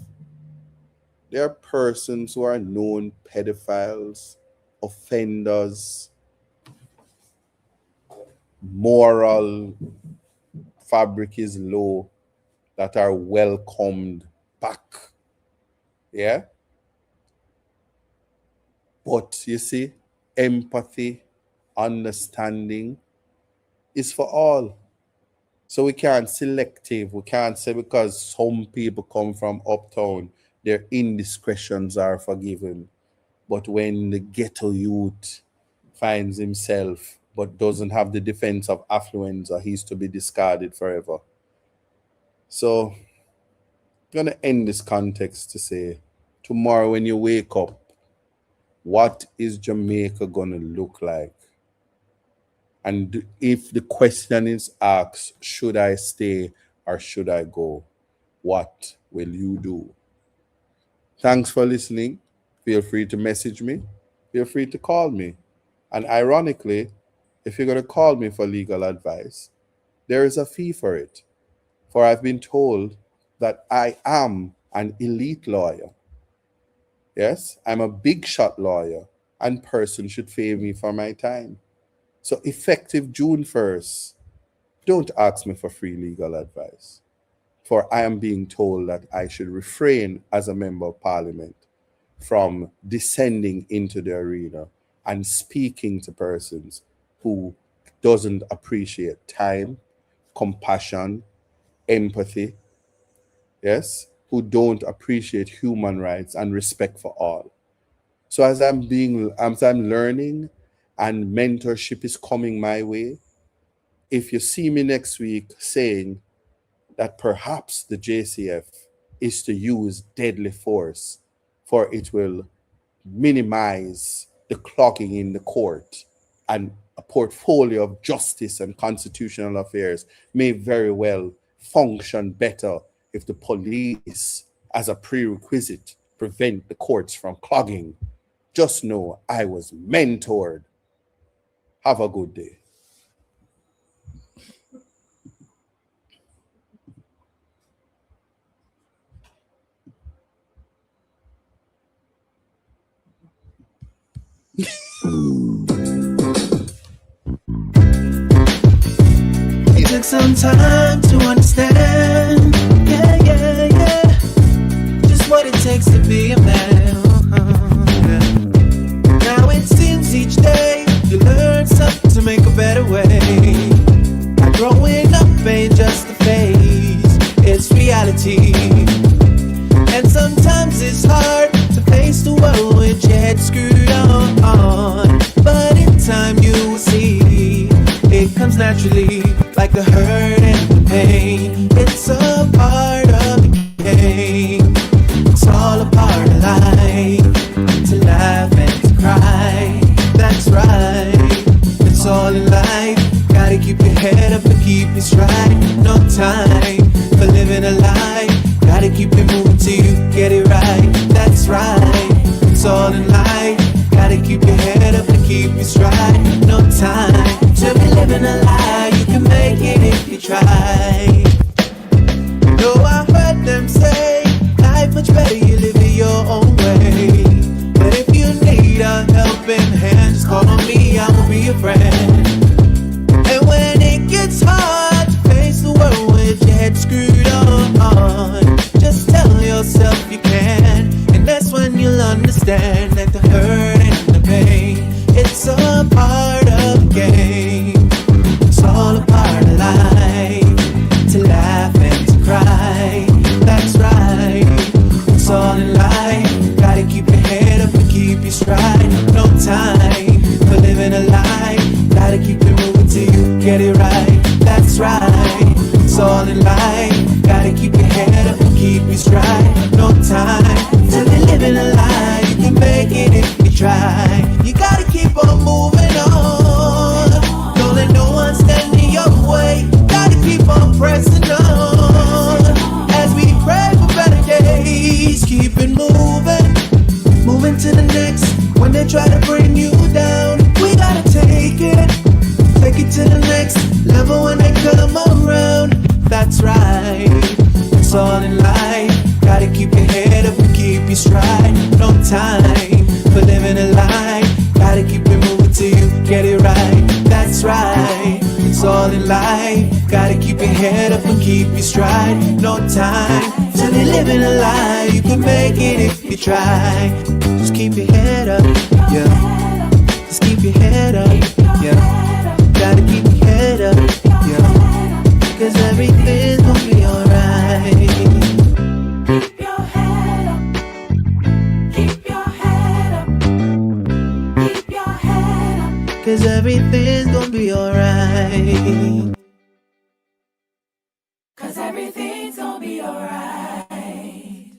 There are persons who are known pedophiles, offenders, moral fabric is low, that are welcomed back. Yeah? But you see, empathy, understanding is for all. So we can't selective. We can't say because some people come from uptown, their indiscretions are forgiven. But when the ghetto youth finds himself but doesn't have the defense of affluence, he's to be discarded forever. So I'm going to end this context to say, tomorrow when you wake up, what is Jamaica going to look like? And if the question is asked, should I stay or should I go? What will you do? Thanks for listening. Feel free to message me. Feel free to call me. And ironically, if you're going to call me for legal advice, there is a fee for it. For I've been told that I am an elite lawyer. Yes, I'm a big shot lawyer, and person should pay me for my time. So effective June 1st, don't ask me for free legal advice. For I am being told that I should refrain as a member of parliament from descending into the arena and speaking to persons who doesn't appreciate time, compassion, empathy, yes, who don't appreciate human rights and respect for all. So as I'm learning and mentorship is coming my way, if you see me next week saying that perhaps the JCF is to use deadly force, for it will minimize the clogging in the court, and a portfolio of justice and constitutional affairs may very well function better if the police, as a prerequisite, prevent the courts from clogging. Just know I was mentored. Have a good day. It took some time to understand, yeah, just what it takes to be a man. Now it seems each day you learn something to make a better way. Growing up ain't just a phase, it's reality. And sometimes it's hard to face the world with your head screwed on. But in time you will see, it comes naturally, like the hurt and the pain. It's a part of the game. It's all a part of life, to laugh and to cry. That's right, it's all in life. Gotta keep your head up and keep it straight. No time for living a lie. Gotta keep it moving till you get it right. That's right, it's all in life. Gotta keep your head up and keep it straight. No time to be living a lie. You can make it if you try. You know I heard them say, life much better you live it your own way. But if you need a helping hand, just call on me, I will be your friend. And when it gets hard to face the world with your head screwed on, just tell yourself you can. And that's when you'll understand that the hurt and the pain, it's a part of the game. It's all a part of life, to laugh and to cry. That's right, it's all in life. Gotta keep your head up and keep your stride. No time for living a lie. Gotta keep it moving till you get it right. That's right, it's all in life. Gotta keep your head up and keep it stride. No time to be living a lie. You can make it if you try. You gotta keep on moving on. they try to bring you down, we gotta take it to the next level when they come around. That's right, it's all in life. Gotta keep your head up and keep your stride. No time for living a lie. Gotta keep it moving till you get it right. That's right, it's all in life. Gotta keep your head up and keep your stride. No time to be living a lie. You can make it if you try. Just keep your head up, yeah. Just keep your head up, yeah. Gotta keep your head up, yeah. Cause everything's gonna be alright. Keep your head up. Keep your head up. Keep your head up. Cause everything's gonna be alright. Cause everything's gonna be alright.